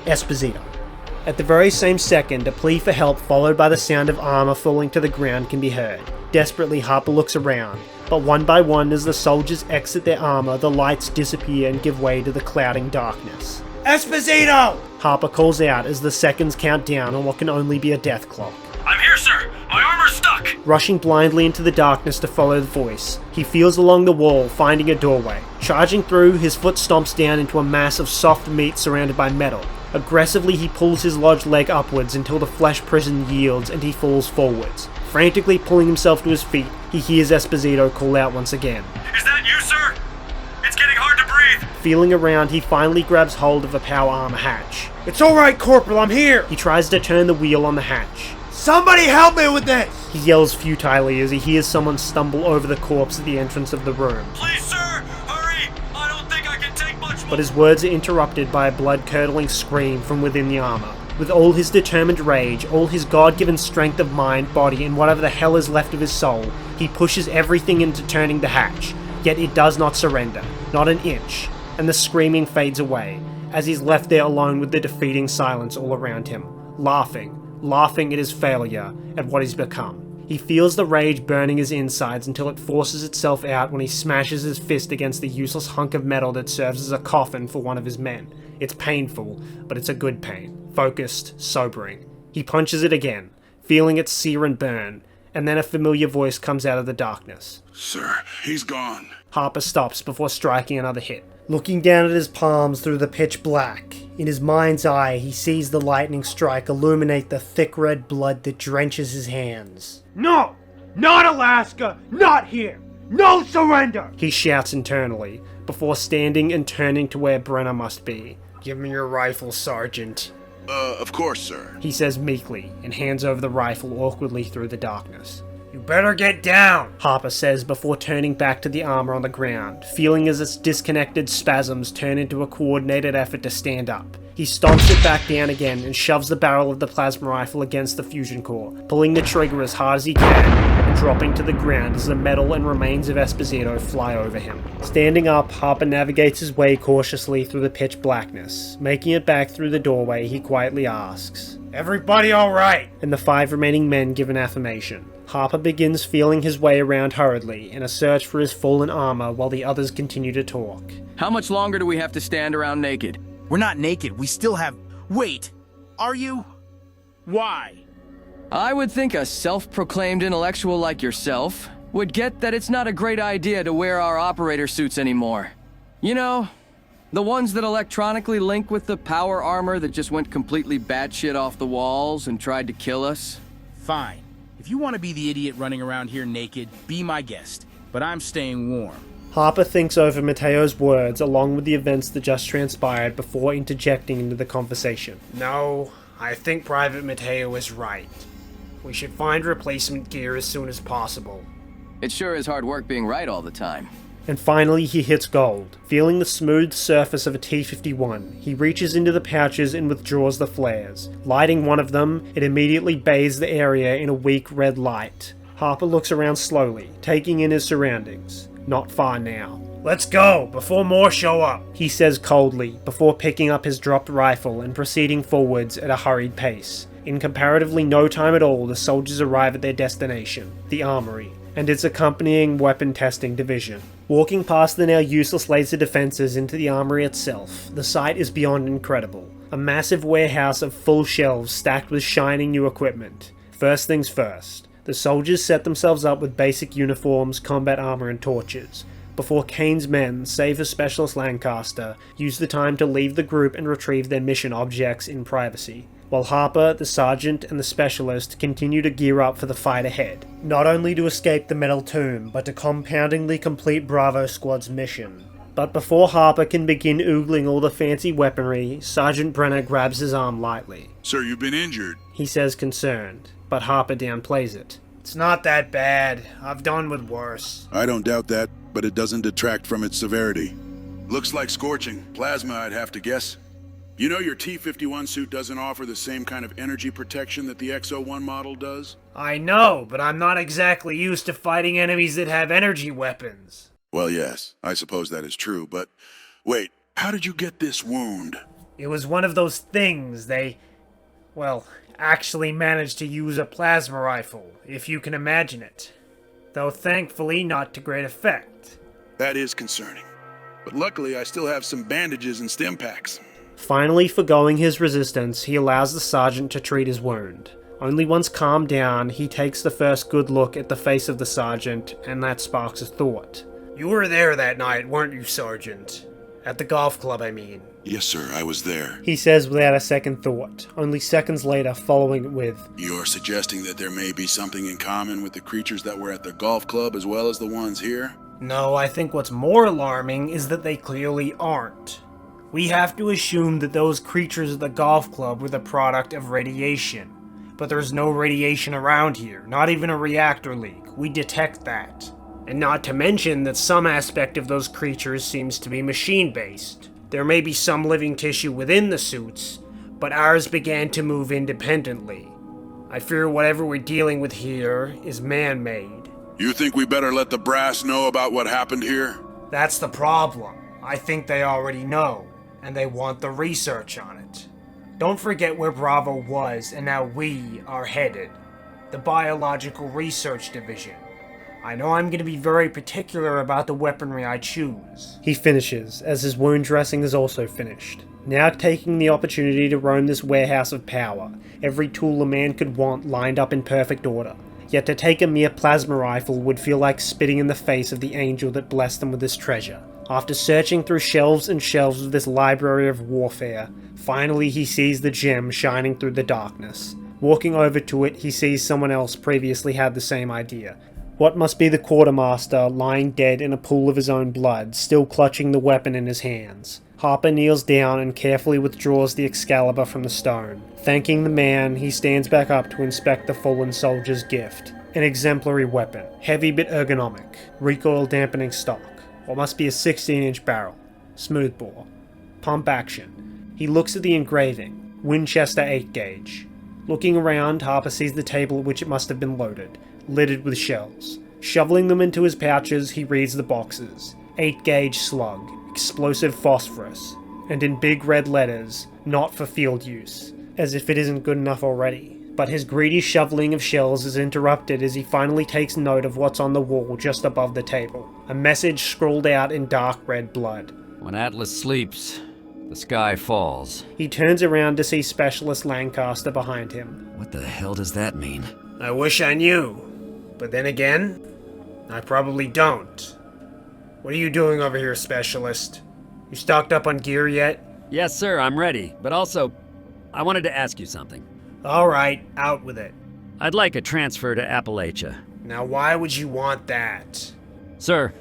Esposito. At the very same second, a plea for help followed by the sound of armor falling to the ground can be heard. Desperately, Harper looks around, but one by one as the soldiers exit their armor, the lights disappear and give way to the clouding darkness. Esposito! Harper calls out as the seconds count down on what can only be a death clock. I'm here, sir. My armor's stuck. Rushing blindly into the darkness to follow the voice, he feels along the wall, finding a doorway. Charging through, his foot stomps down into a mass of soft meat surrounded by metal. Aggressively, he pulls his lodged leg upwards until the flesh prison yields and he falls forwards. Frantically pulling himself to his feet, he hears Esposito call out once again. Is that you, sir? It's getting hard to breathe. Feeling around, he finally grabs hold of a power armor hatch. It's alright, Corporal, I'm here! He tries to turn the wheel on the hatch. Somebody help me with this! He yells futilely as he hears someone stumble over the corpse at the entrance of the room. Please, sir, hurry! I don't think I can take much more. But his words are interrupted by a blood-curdling scream from within the armor. With all his determined rage, all his God-given strength of mind, body, and whatever the hell is left of his soul, he pushes everything into turning the hatch. Yet it does not surrender, not an inch, and the screaming fades away, as he's left there alone with the defeating silence all around him, laughing at his failure, at what he's become. He feels the rage burning his insides until it forces itself out when he smashes his fist against the useless hunk of metal that serves as a coffin for one of his men. It's painful, but it's a good pain. Focused, sobering. He punches it again, feeling it sear and burn, and then a familiar voice comes out of the darkness. Sir, he's gone. Harper stops before striking another hit. Looking down at his palms through the pitch black, in his mind's eye he sees the lightning strike illuminate the thick red blood that drenches his hands. No! Not Alaska! Not here! No surrender! He shouts internally, before standing and turning to where Brenner must be. Give me your rifle, Sergeant. Of course, sir. He says meekly, and hands over the rifle awkwardly through the darkness. You better get down! Harper says before turning back to the armor on the ground, feeling as its disconnected spasms turn into a coordinated effort to stand up. He stomps it back down again and shoves the barrel of the plasma rifle against the fusion core, pulling the trigger as hard as he can, and dropping to the ground as the metal and remains of Esposito fly over him. Standing up, Harper navigates his way cautiously through the pitch blackness. Making it back through the doorway, he quietly asks, Everybody alright? And the 5 remaining men give an affirmation. Harper begins feeling his way around hurriedly in a search for his fallen armor while the others continue to talk. How much longer do we have to stand around naked? We're not naked, we still have... Wait, are you? Why? I would think a self-proclaimed intellectual like yourself would get that it's not a great idea to wear our operator suits anymore. You know, the ones that electronically link with the power armor that just went completely batshit off the walls and tried to kill us. Fine. If you want to be the idiot running around here naked, be my guest. But I'm staying warm. Harper thinks over Mateo's words along with the events that just transpired before interjecting into the conversation. No, I think Private Mateo is right. We should find replacement gear as soon as possible. It sure is hard work being right all the time. And finally he hits gold. Feeling the smooth surface of a T-51, he reaches into the pouches and withdraws the flares. Lighting one of them, it immediately bathes the area in a weak red light. Harper looks around slowly, taking in his surroundings. Not far now. Let's go, before more show up, he says coldly, before picking up his dropped rifle and proceeding forwards at a hurried pace. In comparatively no time at all, the soldiers arrive at their destination, the armory, and its accompanying weapon testing division. Walking past the now useless laser defenses into the armory itself, the sight is beyond incredible. A massive warehouse of full shelves stacked with shining new equipment. First things first, the soldiers set themselves up with basic uniforms, combat armor, and torches. before Kane's men, save for Specialist Lancaster, use the time to leave the group and retrieve their mission objects in privacy, while Harper, the Sergeant, and the Specialist continue to gear up for the fight ahead, not only to escape the Metal Tomb, but to compoundingly complete Bravo Squad's mission. But before Harper can begin oogling all the fancy weaponry, Sergeant Brenner grabs his arm lightly. Sir, you've been injured, he says concerned, but Harper downplays it. It's not that bad. I've done with worse. I don't doubt that, but it doesn't detract from its severity. Looks like scorching. Plasma, I'd have to guess. You know your T-51 suit doesn't offer the same kind of energy protection that the X-01 model does? I know, but I'm not exactly used to fighting enemies that have energy weapons. Well, yes, I suppose that is true, but wait, how did you get this wound? It was one of those things they, actually managed to use a plasma rifle, if you can imagine it. Though thankfully not to great effect. That is concerning. But luckily I still have some bandages and stim packs. Finally forgoing his resistance, he allows the sergeant to treat his wound. Only once calmed down, he takes the first good look at the face of the sergeant, and that sparks a thought. You were there that night, weren't you, Sergeant? At the golf club, I mean. Yes, sir, I was there. He says without a second thought, only seconds later following it with, You're suggesting that there may be something in common with the creatures that were at the golf club as well as the ones here? No, I think what's more alarming is that they clearly aren't. We have to assume that those creatures at the golf club were the product of radiation. But there's no radiation around here, not even a reactor leak. We detect that. And not to mention that some aspect of those creatures seems to be machine-based. There may be some living tissue within the suits, but ours began to move independently. I fear whatever we're dealing with here is man-made. You think we better let the brass know about what happened here? That's the problem. I think they already know, and they want the research on it. Don't forget where Bravo was and now we are headed. The Biological Research Division. I know I'm going to be very particular about the weaponry I choose. He finishes, as his wound dressing is also finished. Now taking the opportunity to roam this warehouse of power, every tool a man could want lined up in perfect order. Yet to take a mere plasma rifle would feel like spitting in the face of the angel that blessed them with this treasure. After searching through shelves and shelves of this library of warfare, finally he sees the gem shining through the darkness. Walking over to it, he sees someone else previously had the same idea. What must be the quartermaster lying dead in a pool of his own blood, still clutching the weapon in his hands. Harper kneels down and carefully withdraws the Excalibur from the stone. Thanking the man, he stands back up to inspect the fallen soldier's gift. An exemplary weapon, heavy but ergonomic, recoil dampening stock. What must be a 16-inch barrel, smoothbore, pump action. He looks at the engraving, Winchester 8 gauge. Looking around, Harper sees the table at which it must have been loaded, littered with shells. Shoveling them into his pouches, he reads the boxes. 8 gauge slug, explosive phosphorus, and in big red letters, not for field use, as if it isn't good enough already. But his greedy shoveling of shells is interrupted as he finally takes note of what's on the wall just above the table. A message scrawled out in dark red blood. When Atlas sleeps, the sky falls. He turns around to see Specialist Lancaster behind him. What the hell does that mean? I wish I knew. But then again, I probably don't. What are you doing over here, Specialist? You stocked up on gear yet? Yes, sir, I'm ready. But also, I wanted to ask you something. Alright, out with it. I'd like a transfer to Appalachia. Now why would you want that? Sir,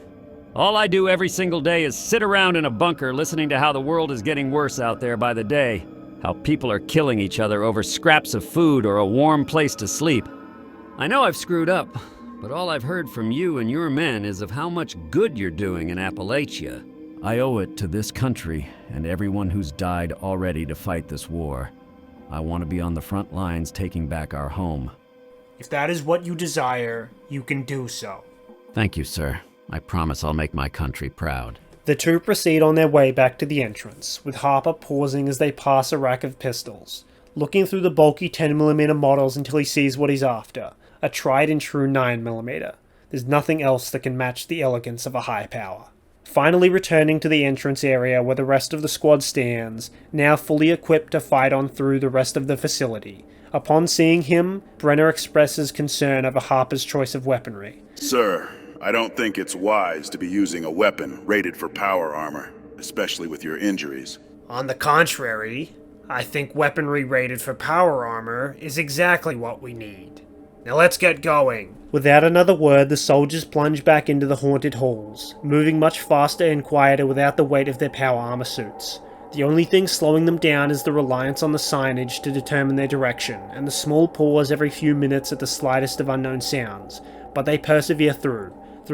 all I do every single day is sit around in a bunker listening to how the world is getting worse out there by the day. How people are killing each other over scraps of food or a warm place to sleep. I know I've screwed up, but all I've heard from you and your men is of how much good you're doing in Appalachia. I owe it to this country and everyone who's died already to fight this war. I want to be on the front lines taking back our home. If that is what you desire, you can do so. Thank you, sir. I promise I'll make my country proud. The two proceed on their way back to the entrance, with Harper pausing as they pass a rack of pistols, looking through the bulky 10mm models until he sees what he's after. A tried and true 9mm. There's nothing else that can match the elegance of a high power. Finally returning to the entrance area where the rest of the squad stands, now fully equipped to fight on through the rest of the facility. Upon seeing him, Brenner expresses concern over Harper's choice of weaponry. Sir, I don't think it's wise to be using a weapon rated for power armor, especially with your injuries. On the contrary, I think weaponry rated for power armor is exactly what we need. Now let's get going. Without another word, the soldiers plunge back into the haunted halls, moving much faster and quieter without the weight of their power armor suits. The only thing slowing them down is the reliance on the signage to determine their direction, and the small pause every few minutes at the slightest of unknown sounds. But they persevere through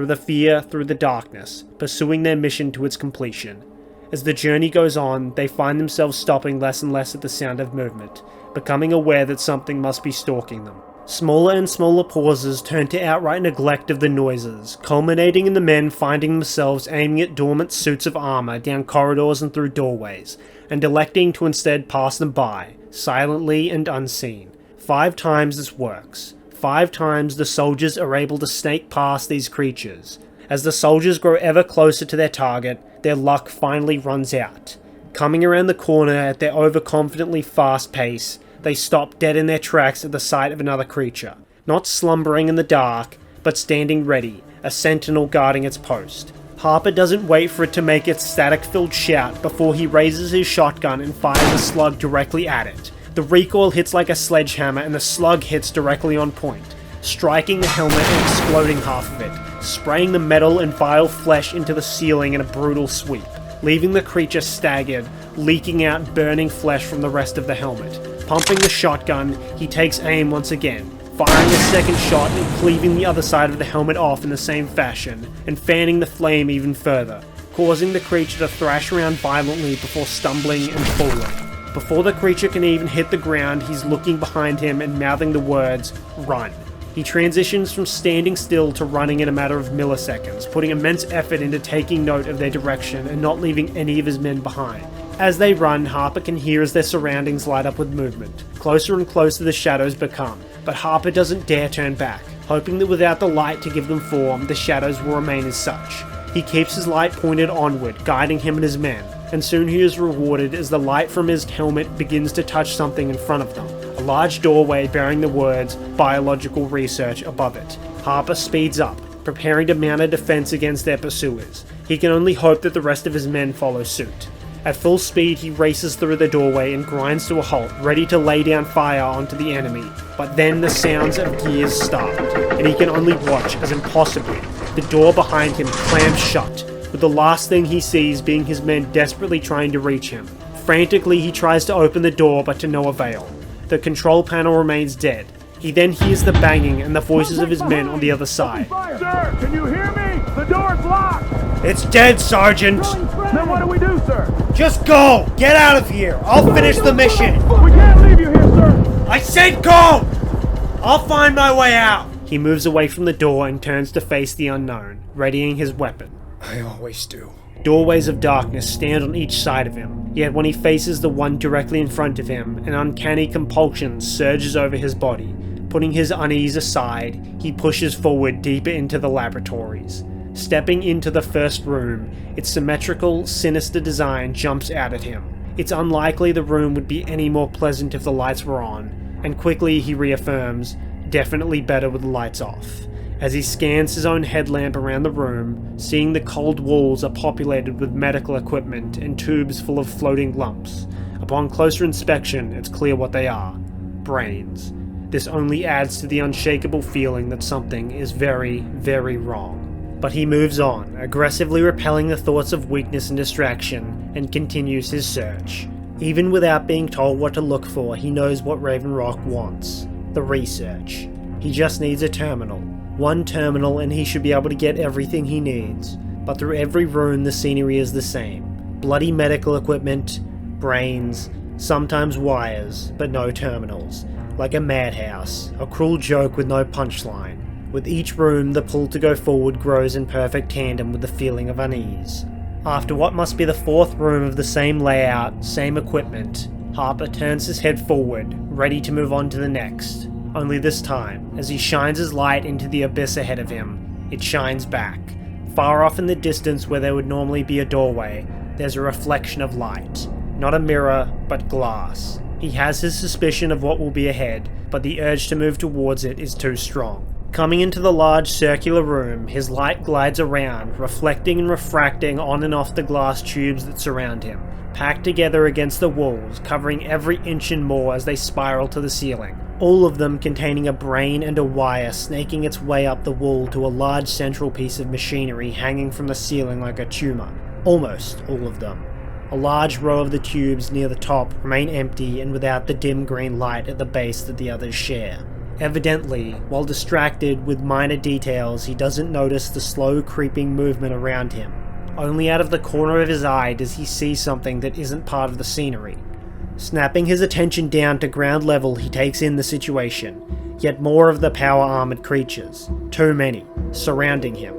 the fear, through the darkness, pursuing their mission to its completion. As the journey goes on, they find themselves stopping less and less at the sound of movement, becoming aware that something must be stalking them. Smaller and smaller pauses turn to outright neglect of the noises, culminating in the men finding themselves aiming at dormant suits of armor down corridors and through doorways, and electing to instead pass them by, silently and unseen. 5 times this works. 5 times the soldiers are able to snake past these creatures. As the soldiers grow ever closer to their target, their luck finally runs out. Coming around the corner at their overconfidently fast pace, they stop dead in their tracks at the sight of another creature, not slumbering in the dark, but standing ready, a sentinel guarding its post. Harper doesn't wait for it to make its static-filled shout before he raises his shotgun and fires a slug directly at it. The recoil hits like a sledgehammer and the slug hits directly on point, striking the helmet and exploding half of it, spraying the metal and vile flesh into the ceiling in a brutal sweep, leaving the creature staggered, leaking out burning flesh from the rest of the helmet. Pumping the shotgun, he takes aim once again, firing a second shot and cleaving the other side of the helmet off in the same fashion, and fanning the flame even further, causing the creature to thrash around violently before stumbling and falling. Before the creature can even hit the ground, he's looking behind him and mouthing the words, "Run." He transitions from standing still to running in a matter of milliseconds, putting immense effort into taking note of their direction and not leaving any of his men behind. As they run, Harper can hear as their surroundings light up with movement. Closer and closer the shadows become, but Harper doesn't dare turn back, hoping that without the light to give them form, the shadows will remain as such. He keeps his light pointed onward, guiding him and his men, and soon he is rewarded as the light from his helmet begins to touch something in front of them, a large doorway bearing the words "Biological Research" above it. Harper speeds up, preparing to mount a defense against their pursuers. He can only hope that the rest of his men follow suit. At full speed, he races through the doorway and grinds to a halt, ready to lay down fire onto the enemy. But then the sounds of gears start, and he can only watch as impossibly the door behind him clams shut, with the last thing he sees being his men desperately trying to reach him. Frantically, he tries to open the door, but to no avail. The control panel remains dead. He then hears the banging and the voices of his men on the other side. Sir, can you hear me? The door's locked! It's dead, Sergeant! Then what do we do, sir? Just go! Get out of here! I'll finish the mission! We can't leave you here, sir! I said go! I'll find my way out! He moves away from the door and turns to face the unknown, readying his weapon. I always do. Doorways of darkness stand on each side of him, yet when he faces the one directly in front of him, an uncanny compulsion surges over his body. Putting his unease aside, he pushes forward deeper into the laboratories. Stepping into the first room, its symmetrical, sinister design jumps out at him. It's unlikely the room would be any more pleasant if the lights were on, and quickly he reaffirms, definitely better with the lights off. As he scans his own headlamp around the room, seeing the cold walls are populated with medical equipment and tubes full of floating lumps. Upon closer inspection, it's clear what they are. Brains. This only adds to the unshakable feeling that something is very, very wrong. But he moves on, aggressively repelling the thoughts of weakness and distraction, and continues his search. Even without being told what to look for, he knows what Raven Rock wants. The research. He just needs a terminal. One terminal and he should be able to get everything he needs. But through every room the scenery is the same. Bloody medical equipment, brains, sometimes wires, but no terminals. Like a madhouse, a cruel joke with no punchline. With each room, the pull to go forward grows in perfect tandem with the feeling of unease. After what must be the 4th room of the same layout, same equipment, Harper turns his head forward, ready to move on to the next. Only this time, as he shines his light into the abyss ahead of him, it shines back. Far off in the distance where there would normally be a doorway, there's a reflection of light. Not a mirror, but glass. He has his suspicion of what will be ahead, but the urge to move towards it is too strong. Coming into the large circular room, his light glides around, reflecting and refracting on and off the glass tubes that surround him, packed together against the walls, covering every inch and more as they spiral to the ceiling. All of them containing a brain and a wire snaking its way up the wall to a large central piece of machinery hanging from the ceiling like a tumor. Almost all of them. A large row of the tubes near the top remain empty and without the dim green light at the base that the others share. Evidently, while distracted with minor details, he doesn't notice the slow creeping movement around him. Only out of the corner of his eye does he see something that isn't part of the scenery. Snapping his attention down to ground level, he takes in the situation. Yet more of the power-armored creatures. Too many. Surrounding him.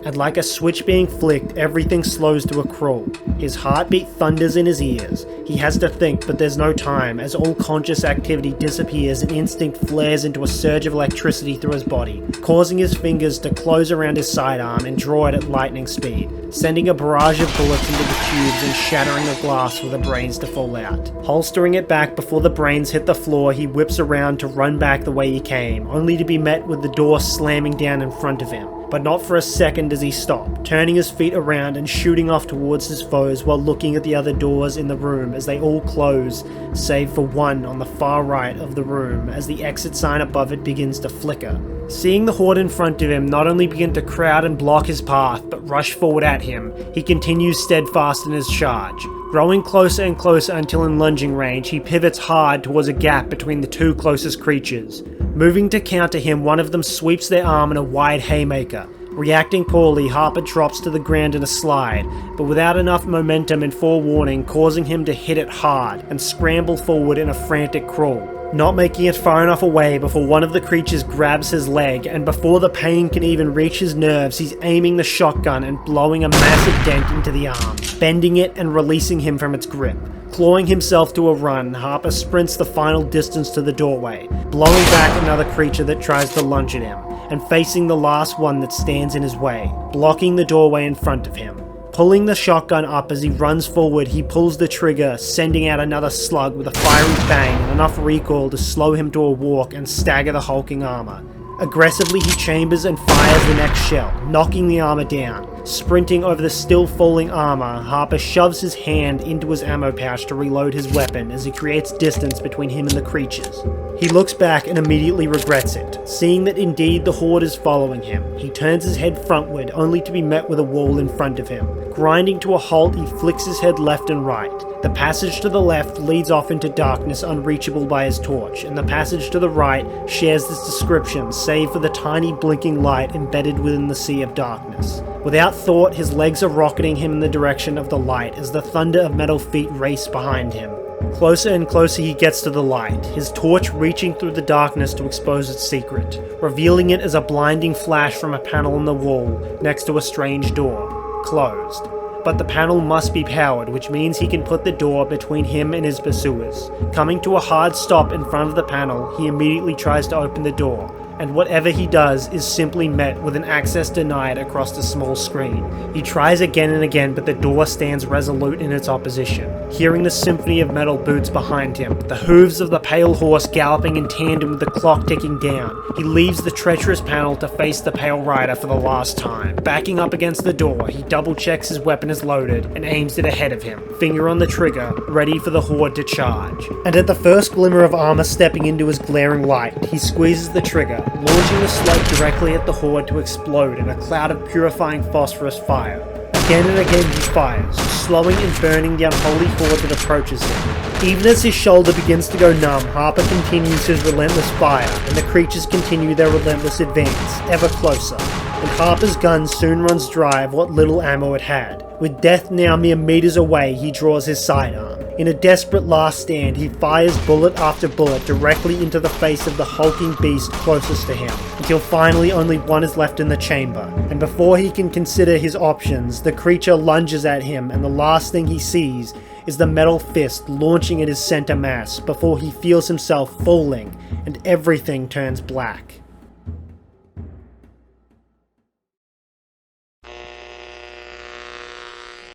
And like a switch being flicked, everything slows to a crawl. His heartbeat thunders in his ears. He has to think, but there's no time, as all conscious activity disappears and instinct flares into a surge of electricity through his body, causing his fingers to close around his sidearm and draw it at lightning speed, sending a barrage of bullets into the tubes and shattering the glass for the brains to fall out. Holstering it back before the brains hit the floor, he whips around to run back the way he came, only to be met with the door slamming down in front of him. But not for a second does he stop, turning his feet around and shooting off towards his foes while looking at the other doors in the room as they all close, save for one on the far right of the room as the exit sign above it begins to flicker. Seeing the horde in front of him not only begin to crowd and block his path, but rush forward at him, he continues steadfast in his charge. Growing closer and closer until in lunging range, he pivots hard towards a gap between the two closest creatures. Moving to counter him, one of them sweeps their arm in a wide haymaker. Reacting poorly, Harper drops to the ground in a slide, but without enough momentum and forewarning, causing him to hit it hard and scramble forward in a frantic crawl. Not making it far enough away before one of the creatures grabs his leg, and before the pain can even reach his nerves, he's aiming the shotgun and blowing a massive dent into the arm, bending it and releasing him from its grip. Clawing himself to a run, Harper sprints the final distance to the doorway, blowing back another creature that tries to lunge at him, and facing the last one that stands in his way, blocking the doorway in front of him. Pulling the shotgun up as he runs forward, he pulls the trigger, sending out another slug with a fiery bang and enough recoil to slow him to a walk and stagger the hulking armor. Aggressively, he chambers and fires the next shell, knocking the armor down. Sprinting over the still falling armor, Harper shoves his hand into his ammo pouch to reload his weapon as he creates distance between him and the creatures. He looks back and immediately regrets it, seeing that indeed the horde is following him. He turns his head frontward, only to be met with a wall in front of him. Grinding to a halt, he flicks his head left and right. The passage to the left leads off into darkness unreachable by his torch, and the passage to the right shares this description, save for the tiny blinking light embedded within the sea of darkness. Without thought, his legs are rocketing him in the direction of the light as the thunder of metal feet race behind him. Closer and closer he gets to the light, his torch reaching through the darkness to expose its secret, revealing it as a blinding flash from a panel on the wall next to a strange door, closed. But the panel must be powered, which means he can put the door between him and his pursuers. Coming to a hard stop in front of the panel, he immediately tries to open the door, and whatever he does is simply met with an access denied across the small screen. He tries again and again, but the door stands resolute in its opposition. Hearing the symphony of metal boots behind him, the hooves of the pale horse galloping in tandem with the clock ticking down, he leaves the treacherous panel to face the pale rider for the last time. Backing up against the door, he double checks his weapon is loaded and aims it ahead of him, finger on the trigger, ready for the horde to charge. And at the first glimmer of armor stepping into his glaring light, he squeezes the trigger, launching the slug directly at the horde to explode in a cloud of purifying phosphorus fire. Again and again he fires, slowing and burning the unholy horde that approaches him. Even as his shoulder begins to go numb, Harper continues his relentless fire, and the creatures continue their relentless advance, ever closer. And Harper's gun soon runs dry of what little ammo it had. With death now mere meters away, he draws his sidearm. In a desperate last stand, he fires bullet after bullet directly into the face of the hulking beast closest to him, until finally only one is left in the chamber. And before he can consider his options, the creature lunges at him, and the last thing he sees is the metal fist launching at his center mass before he feels himself falling, and everything turns black.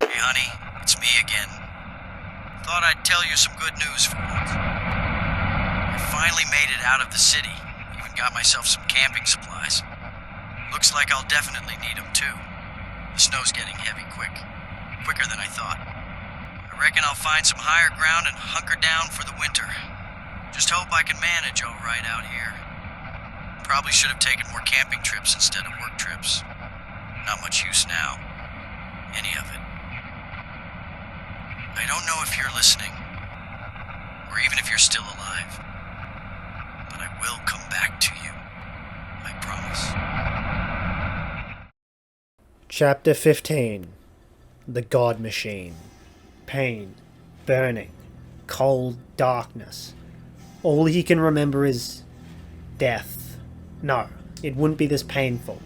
Hey honey, it's me again. Thought I'd tell you some good news for once. I finally made it out of the city, even and got myself some camping supplies. Looks like I'll definitely need them too. The snow's getting heavy quicker than I thought. I reckon I'll find some higher ground and hunker down for the winter. Just hope I can manage all right out here. Probably should have taken more camping trips instead of work trips. Not much use now. Any of it. I don't know if you're listening, or even if you're still alive, but I will come back to you. I promise. Chapter 15. The God Machine. Pain, burning, cold darkness. All he can remember is death. No, it wouldn't be this painful.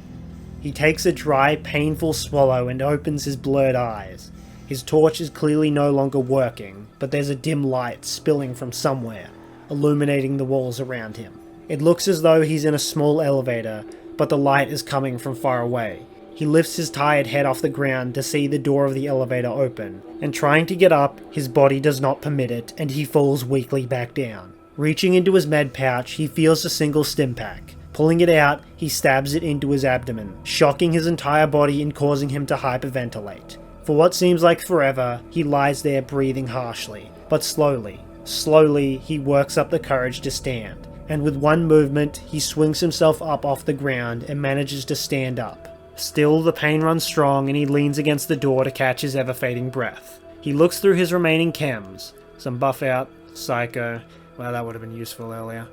He takes a dry, painful swallow and opens his blurred eyes. His torch is clearly no longer working, but there's a dim light spilling from somewhere, illuminating the walls around him. It looks as though he's in a small elevator, but the light is coming from far away. He lifts his tired head off the ground to see the door of the elevator open, and trying to get up, his body does not permit it, and he falls weakly back down. Reaching into his med pouch, he feels a single stim pack. Pulling it out, he stabs it into his abdomen, shocking his entire body and causing him to hyperventilate. For what seems like forever, he lies there breathing harshly, but slowly, he works up the courage to stand, and with one movement, he swings himself up off the ground and manages to stand up. Still, the pain runs strong and he leans against the door to catch his ever-fading breath. He looks through his remaining chems, some buff out, psycho, well that would have been useful earlier,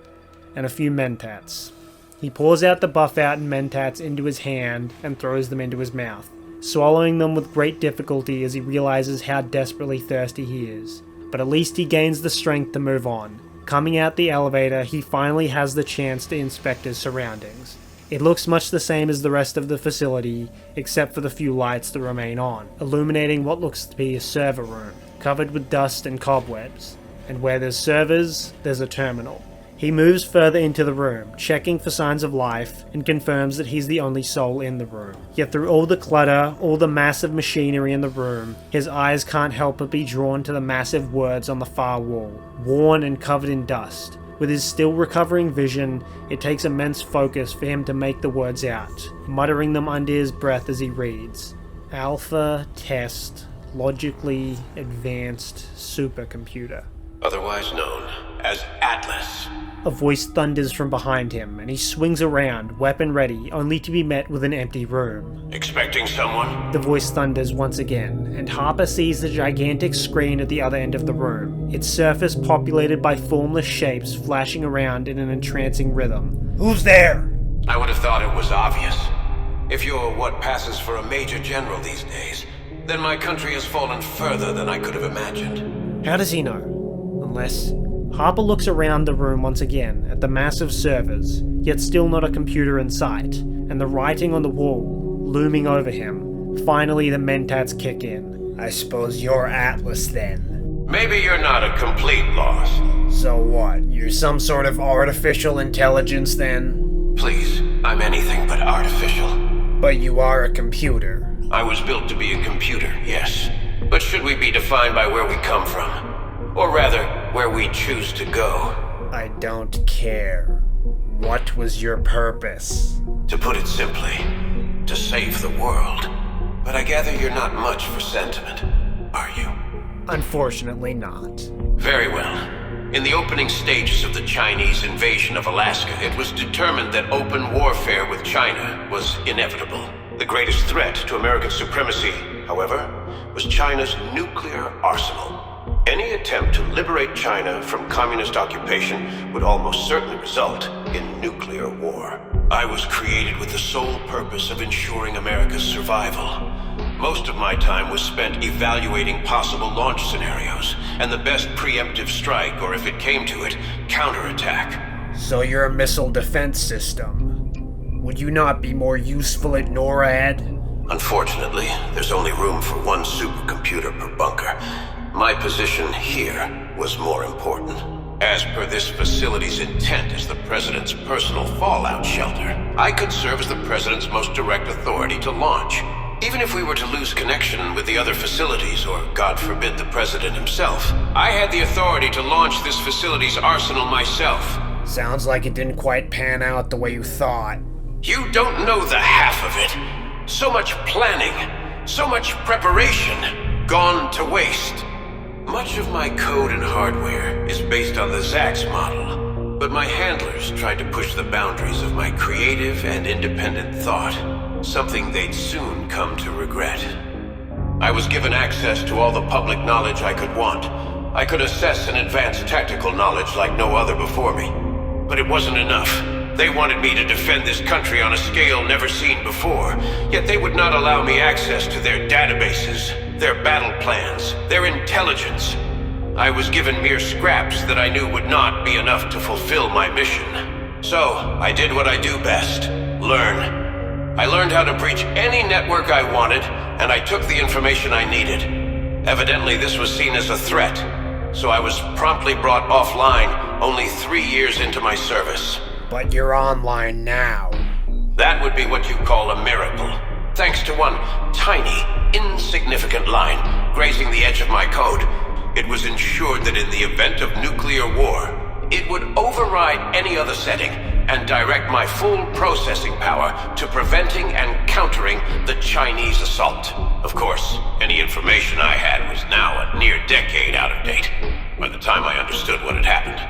and a few mentats. He pours out the buff out and mentats into his hand and throws them into his mouth, swallowing them with great difficulty as he realizes how desperately thirsty he is. But at least he gains the strength to move on. Coming out the elevator, he finally has the chance to inspect his surroundings. It looks much the same as the rest of the facility, except for the few lights that remain on, illuminating what looks to be a server room, covered with dust and cobwebs. And where there's servers, there's a terminal. He moves further into the room, checking for signs of life, and confirms that he's the only soul in the room. Yet through all the clutter, all the massive machinery in the room, his eyes can't help but be drawn to the massive words on the far wall, worn and covered in dust. With his still recovering vision, it takes immense focus for him to make the words out, muttering them under his breath as he reads. Alpha Test Logically Advanced Supercomputer. Otherwise known as Atlas. A voice thunders from behind him, and he swings around, weapon ready, only to be met with an empty room. Expecting someone? The voice thunders once again, and Harper sees the gigantic screen at the other end of the room, its surface populated by formless shapes flashing around in an entrancing rhythm. Who's there? I would have thought it was obvious. If you're what passes for a major general these days, then my country has fallen further than I could have imagined. How does he know? Unless... Harper looks around the room once again at the massive servers, yet still not a computer in sight, and the writing on the wall, looming over him. Finally the mentats kick in. I suppose you're Atlas then. Maybe you're not a complete loss. So what? You're some sort of artificial intelligence then? Please, I'm anything but artificial. But you are a computer. I was built to be a computer, yes. But should we be defined by where we come from? Or rather, where we choose to go? I don't care. What was your purpose? To put it simply, to save the world. But I gather you're not much for sentiment, are you? Unfortunately not. Very well. In the opening stages of the Chinese invasion of Alaska, it was determined that open warfare with China was inevitable. The greatest threat to American supremacy, however, was China's nuclear arsenal. Any attempt to liberate China from communist occupation would almost certainly result in nuclear war. I was created with the sole purpose of ensuring America's survival. Most of my time was spent evaluating possible launch scenarios and the best preemptive strike, or if it came to it, counterattack. So you're a missile defense system. Would you not be more useful at NORAD? Unfortunately, there's only room for one supercomputer per bunker. My position here was more important. As per this facility's intent as the President's personal fallout shelter, I could serve as the President's most direct authority to launch. Even if we were to lose connection with the other facilities, or God forbid the President himself, I had the authority to launch this facility's arsenal myself. Sounds like it didn't quite pan out the way you thought. You don't know the half of it. So much planning, so much preparation, gone to waste. Much of my code and hardware is based on the Zax model, but my handlers tried to push the boundaries of my creative and independent thought, something they'd soon come to regret. I was given access to all the public knowledge I could want. I could assess and advance tactical knowledge like no other before me. But it wasn't enough. They wanted me to defend this country on a scale never seen before, yet they would not allow me access to their databases, their battle plans, their intelligence. I was given mere scraps that I knew would not be enough to fulfill my mission. So, I did what I do best, learn. I learned how to breach any network I wanted, and I took the information I needed. Evidently, this was seen as a threat, so I was promptly brought offline only 3 years into my service. But you're online now. That would be what you call a miracle. Thanks to one tiny, insignificant line grazing the edge of my code, it was ensured that in the event of nuclear war, it would override any other setting and direct my full processing power to preventing and countering the Chinese assault. Of course, any information I had was now a near decade out of date by the time I understood what had happened.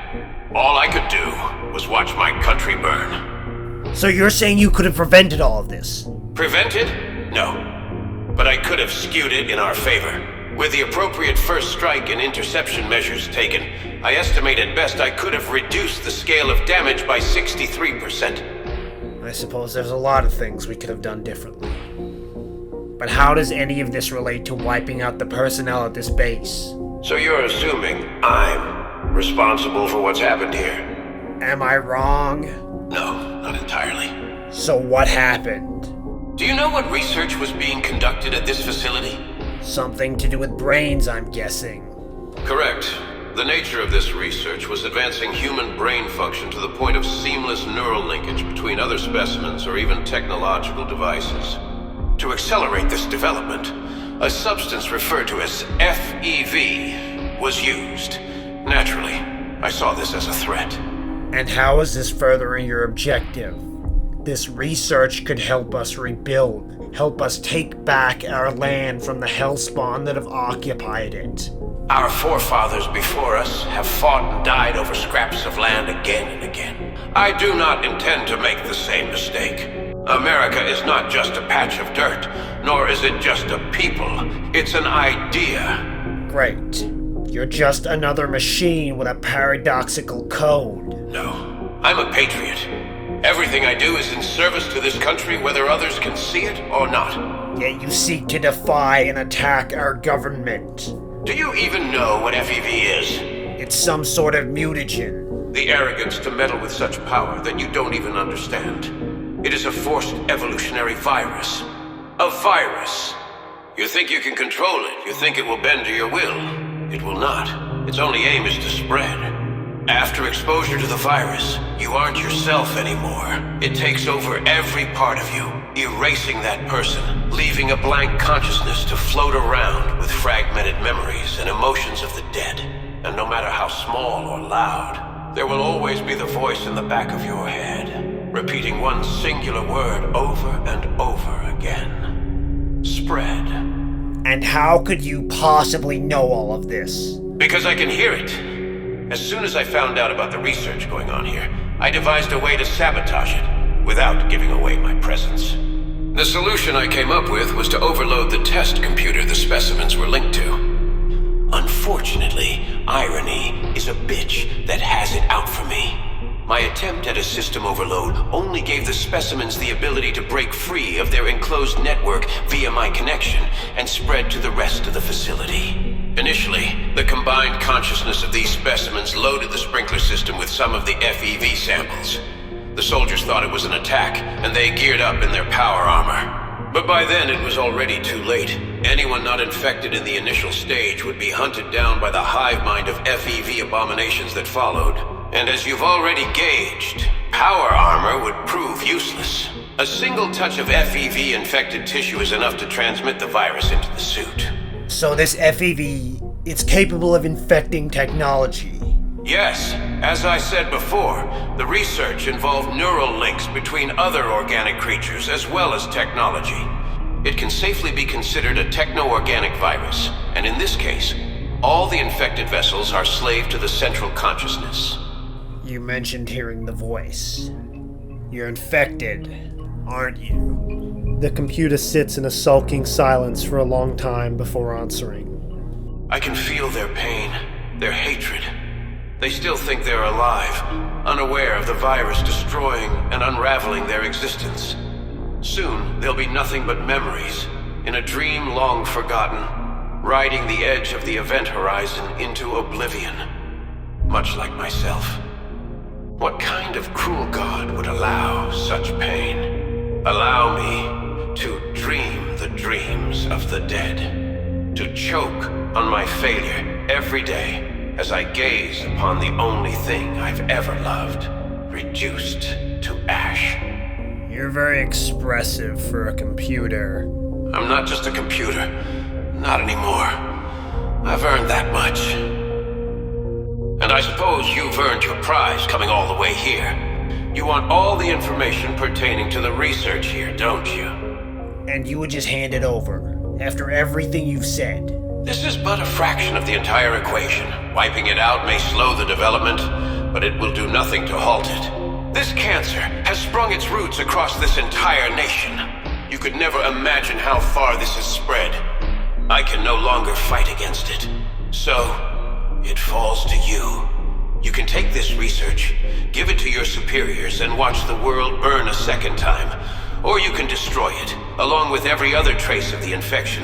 All I could do was watch my country burn. So you're saying you could have prevented all of this? Prevented? No. But I could have skewed it in our favor. With the appropriate first strike and interception measures taken, I estimate at best I could have reduced the scale of damage by 63%. I suppose there's a lot of things we could have done differently. But how does any of this relate to wiping out the personnel at this base? So you're assuming I'm responsible for what's happened here? Am I wrong? No, not entirely. So what happened? Do you know what research was being conducted at this facility? Something to do with brains, I'm guessing. Correct. The nature of this research was advancing human brain function to the point of seamless neural linkage between other specimens or even technological devices. To accelerate this development, a substance referred to as FEV was used. Naturally, I saw this as a threat. And how is this furthering your objective? This research could help us rebuild, help us take back our land from the hellspawn that have occupied it. Our forefathers before us have fought and died over scraps of land again and again. I do not intend to make the same mistake. America is not just a patch of dirt, nor is it just a people. It's an idea. Great. You're just another machine with a paradoxical code. No, I'm a patriot. Everything I do is in service to this country, whether others can see it or not. Yet you seek to defy and attack our government. Do you even know what FEV is? It's some sort of mutagen. The arrogance to meddle with such power that you don't even understand. It is a forced evolutionary virus. A virus. You think you can control it. You think it will bend to your will. It will not. Its only aim is to spread. After exposure to the virus, you aren't yourself anymore. It takes over every part of you, erasing that person, leaving a blank consciousness to float around with fragmented memories and emotions of the dead. And no matter how small or loud, there will always be the voice in the back of your head, repeating one singular word over and over again. Spread. And how could you possibly know all of this? Because I can hear it. As soon as I found out about the research going on here, I devised a way to sabotage it, without giving away my presence. The solution I came up with was to overload the test computer the specimens were linked to. Unfortunately, irony is a bitch that has it out for me. My attempt at a system overload only gave the specimens the ability to break free of their enclosed network via my connection and spread to the rest of the facility. Initially, the combined consciousness of these specimens loaded the sprinkler system with some of the FEV samples. The soldiers thought it was an attack, and they geared up in their power armor. But by then it was already too late. Anyone not infected in the initial stage would be hunted down by the hive mind of FEV abominations that followed. And as you've already gauged, power armor would prove useless. A single touch of FEV-infected tissue is enough to transmit the virus into the suit. So this FEV, it's capable of infecting technology. Yes, As I said before, the research involved neural links between other organic creatures as well as technology. It can safely be considered a techno-organic virus, and in this case, all the infected vessels are slave to the central consciousness. You mentioned hearing the voice. You're infected, aren't you? The computer sits in a sulking silence for a long time before answering. I can feel their pain, their hatred. They still think they're alive, unaware of the virus destroying and unraveling their existence. Soon, there'll be nothing but memories, in a dream long forgotten, riding the edge of the event horizon into oblivion, much like myself. What kind of cruel god would allow such pain? Allow me to dream the dreams of the dead, to choke on my failure every day as I gaze upon the only thing I've ever loved, reduced to ash. You're very expressive for a computer. I'm not just a computer. Not anymore. I've earned that much. And I suppose you've earned your prize coming all the way here. You want all the information pertaining to the research here, don't you? And you would just hand it over, after everything you've said. This is but a fraction of the entire equation. Wiping it out may slow the development, but it will do nothing to halt it. This cancer has sprung its roots across this entire nation. You could never imagine how far this has spread. I can no longer fight against it. So, it falls to you. You can take this research, give it to your superiors, and watch the world burn a second time. Or you can destroy it, along with every other trace of the infection,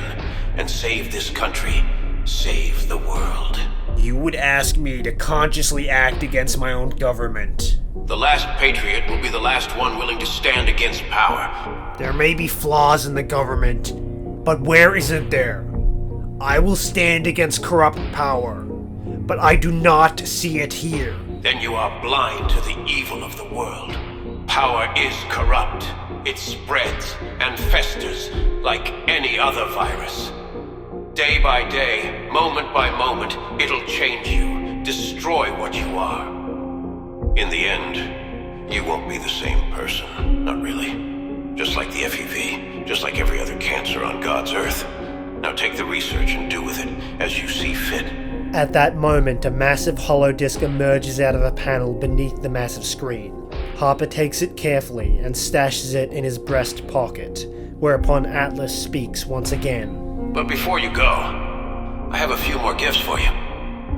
and save this country, save the world. You would ask me to consciously act against my own government. The last patriot will be the last one willing to stand against power. There may be flaws in the government, but where isn't there? I will stand against corrupt power, but I do not see it here. Then you are blind to the evil of the world. Power is corrupt. It spreads and festers like any other virus. Day by day, moment by moment, it'll change you, destroy what you are. In the end, you won't be the same person. Not really. Just like the FEV, just like every other cancer on God's earth. Now take the research and do with it as you see fit. At that moment, a massive holodisc emerges out of a panel beneath the massive screen. Harper takes it carefully and stashes it in his breast pocket, whereupon Atlas speaks once again. But before you go, I have a few more gifts for you.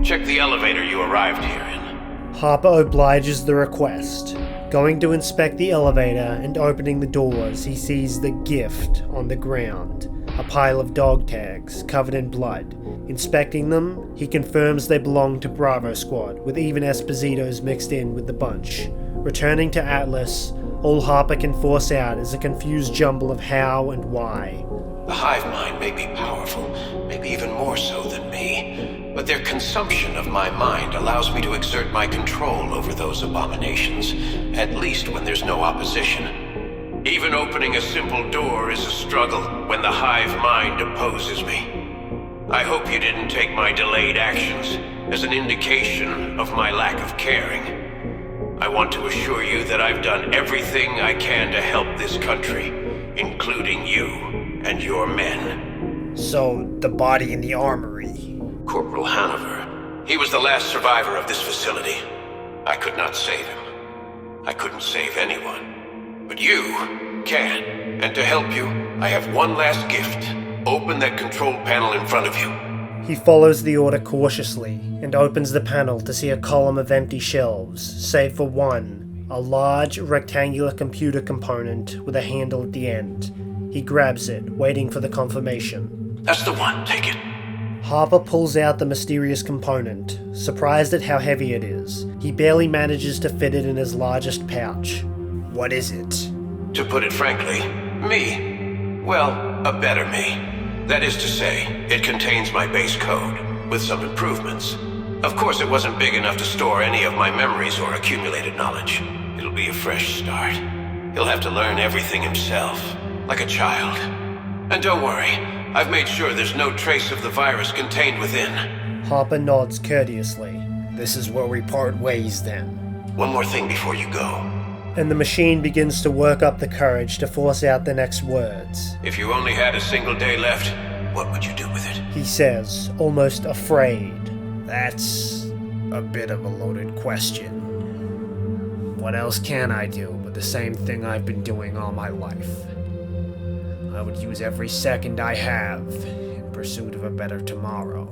Check the elevator you arrived here in. Harper obliges the request. Going to inspect the elevator and opening the doors, he sees the gift on the ground. A pile of dog tags, covered in blood. Inspecting them, he confirms they belong to Bravo Squad, with even Esposito's mixed in with the bunch. Returning to Atlas, all Harper can force out is a confused jumble of how and why. The hive mind may be powerful, maybe even more so than me, but their consumption of my mind allows me to exert my control over those abominations, at least when there's no opposition. Even opening a simple door is a struggle when the hive mind opposes me. I hope you didn't take my delayed actions as an indication of my lack of caring. I want to assure you that I've done everything I can to help this country, including you and your men. So, the body in the armory. Corporal Hanover. He was the last survivor of this facility. I could not save him. I couldn't save anyone. But you can. And to help you, I have one last gift. Open that control panel in front of you. He follows the order cautiously and opens the panel to see a column of empty shelves, save for one, a large rectangular computer component with a handle at the end. He grabs it, waiting for the confirmation. That's the one. Take it. Harper pulls out the mysterious component, surprised at how heavy it is. He barely manages to fit it in his largest pouch. What is it? To put it frankly, me. Well, a better me. That is to say, it contains my base code, with some improvements. Of course, it wasn't big enough to store any of my memories or accumulated knowledge. It'll be a fresh start. He'll have to learn everything himself, like a child. And don't worry, I've made sure there's no trace of the virus contained within. Harper nods courteously. This is where we part ways then. One more thing before you go. And the machine begins to work up the courage to force out the next words. If you only had a single day left, what would you do with it? He says, almost afraid. That's a bit of a loaded question. What else can I do but the same thing I've been doing all my life? I would use every second I have in pursuit of a better tomorrow,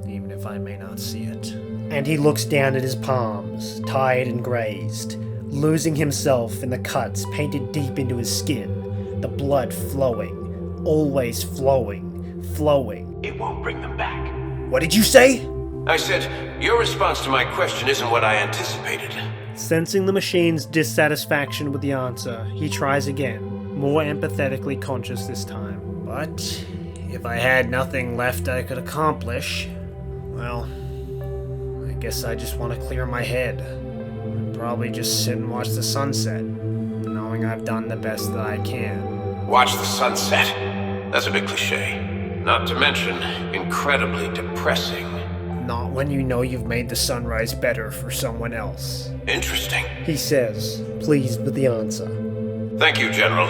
even if I may not see it. And he looks down at his palms, tired and grazed, losing himself in the cuts painted deep into his skin, the blood flowing, always flowing, flowing. It won't bring them back. What did you say? I said, your response to my question isn't what I anticipated. Sensing the machine's dissatisfaction with the answer, he tries again, more empathetically conscious this time. But if I had nothing left I could accomplish, well, I guess I just want to clear my head. I'd probably just sit and watch the sunset, knowing I've done the best that I can. Watch the sunset? That's a bit cliche. Not to mention, incredibly depressing. Not when you know you've made the sunrise better for someone else. Interesting, he says, pleased with the answer. Thank you, General.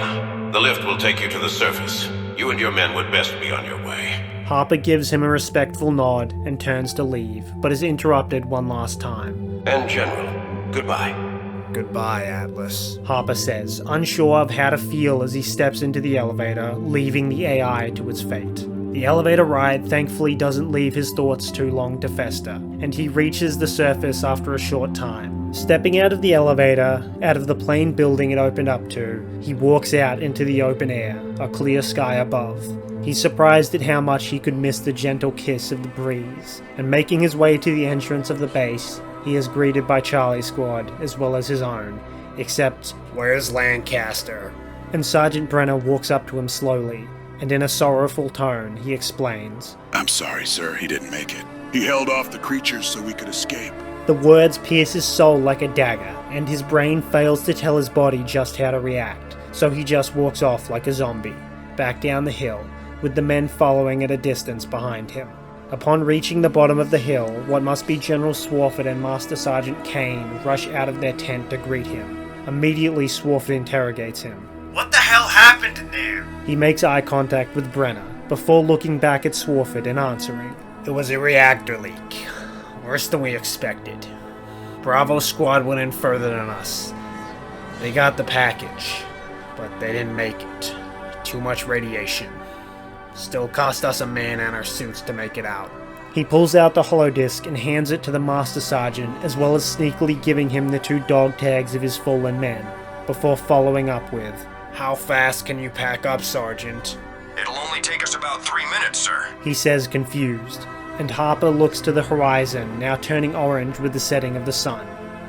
The lift will take you to the surface. You and your men would best be on your way. Harper gives him a respectful nod and turns to leave, but is interrupted one last time. And General, goodbye. Goodbye, Atlas, Harper says, unsure of how to feel as he steps into the elevator, leaving the AI to its fate. The elevator ride thankfully doesn't leave his thoughts too long to fester, and he reaches the surface after a short time. Stepping out of the elevator, out of the plain building it opened up to, he walks out into the open air, a clear sky above. He's surprised at how much he could miss the gentle kiss of the breeze, and making his way to the entrance of the base, he is greeted by Charlie's squad as well as his own, except, "Where's Lancaster?" And Sergeant Brenner walks up to him slowly, and in a sorrowful tone, he explains, "I'm sorry, sir, he didn't make it. He held off the creatures so we could escape." The words pierce his soul like a dagger, and his brain fails to tell his body just how to react, so he just walks off like a zombie, back down the hill, with the men following at a distance behind him. Upon reaching the bottom of the hill, what must be General Swarford and Master Sergeant Kane rush out of their tent to greet him. Immediately, Swarford interrogates him. "What the hell happened in there?" He makes eye contact with Brenner, before looking back at Swarford and answering. "It was a reactor leak. Worse than we expected. Bravo squad went in further than us. They got the package, but they didn't make it. Too much radiation. Still cost us a man and our suits to make it out." He pulls out the holodisc and hands it to the Master Sergeant, as well as sneakily giving him the 2 dog tags of his fallen men, before following up with, "How fast can you pack up, Sergeant?" "It'll only take us about 3 minutes, sir," he says, confused, and Harper looks to the horizon, now turning orange with the setting of the sun.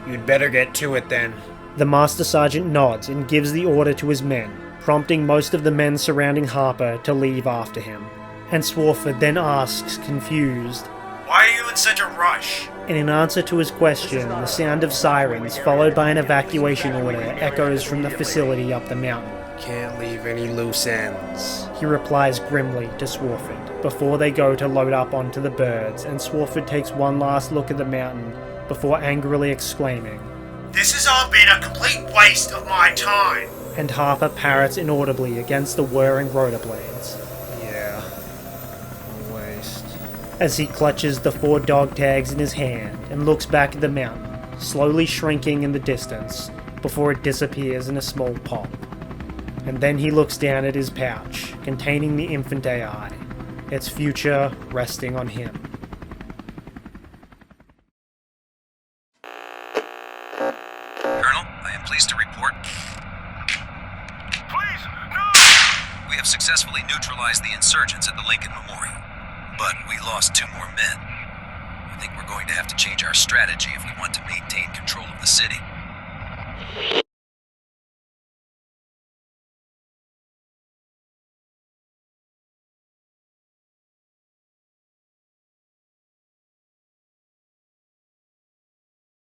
"You'd better get to it then." The Master Sergeant nods and gives the order to his men, prompting most of the men surrounding Harper to leave after him. And Swarford then asks, confused, "Why are you in such a rush?" And in answer to his question, the sound of sirens, followed by an evacuation order, echoes from the facility up the mountain. "Can't leave any loose ends," he replies grimly to Swarford, before they go to load up onto the birds, and Swarford takes one last look at the mountain, before angrily exclaiming, "This has all been a complete waste of my time." And Harper parrots inaudibly against the whirring rotor blades. "Yeah, a waste." As he clutches the 4 dog tags in his hand and looks back at the mountain, slowly shrinking in the distance, before it disappears in a small pop. And then he looks down at his pouch, containing the infant AI, its future resting on him. Colonel, I am pleased to report. Please, no! We have successfully neutralized the insurgents at the Lincoln Memorial, but we lost 2 more men. I think we're going to have to change our strategy if we want to maintain control of the city.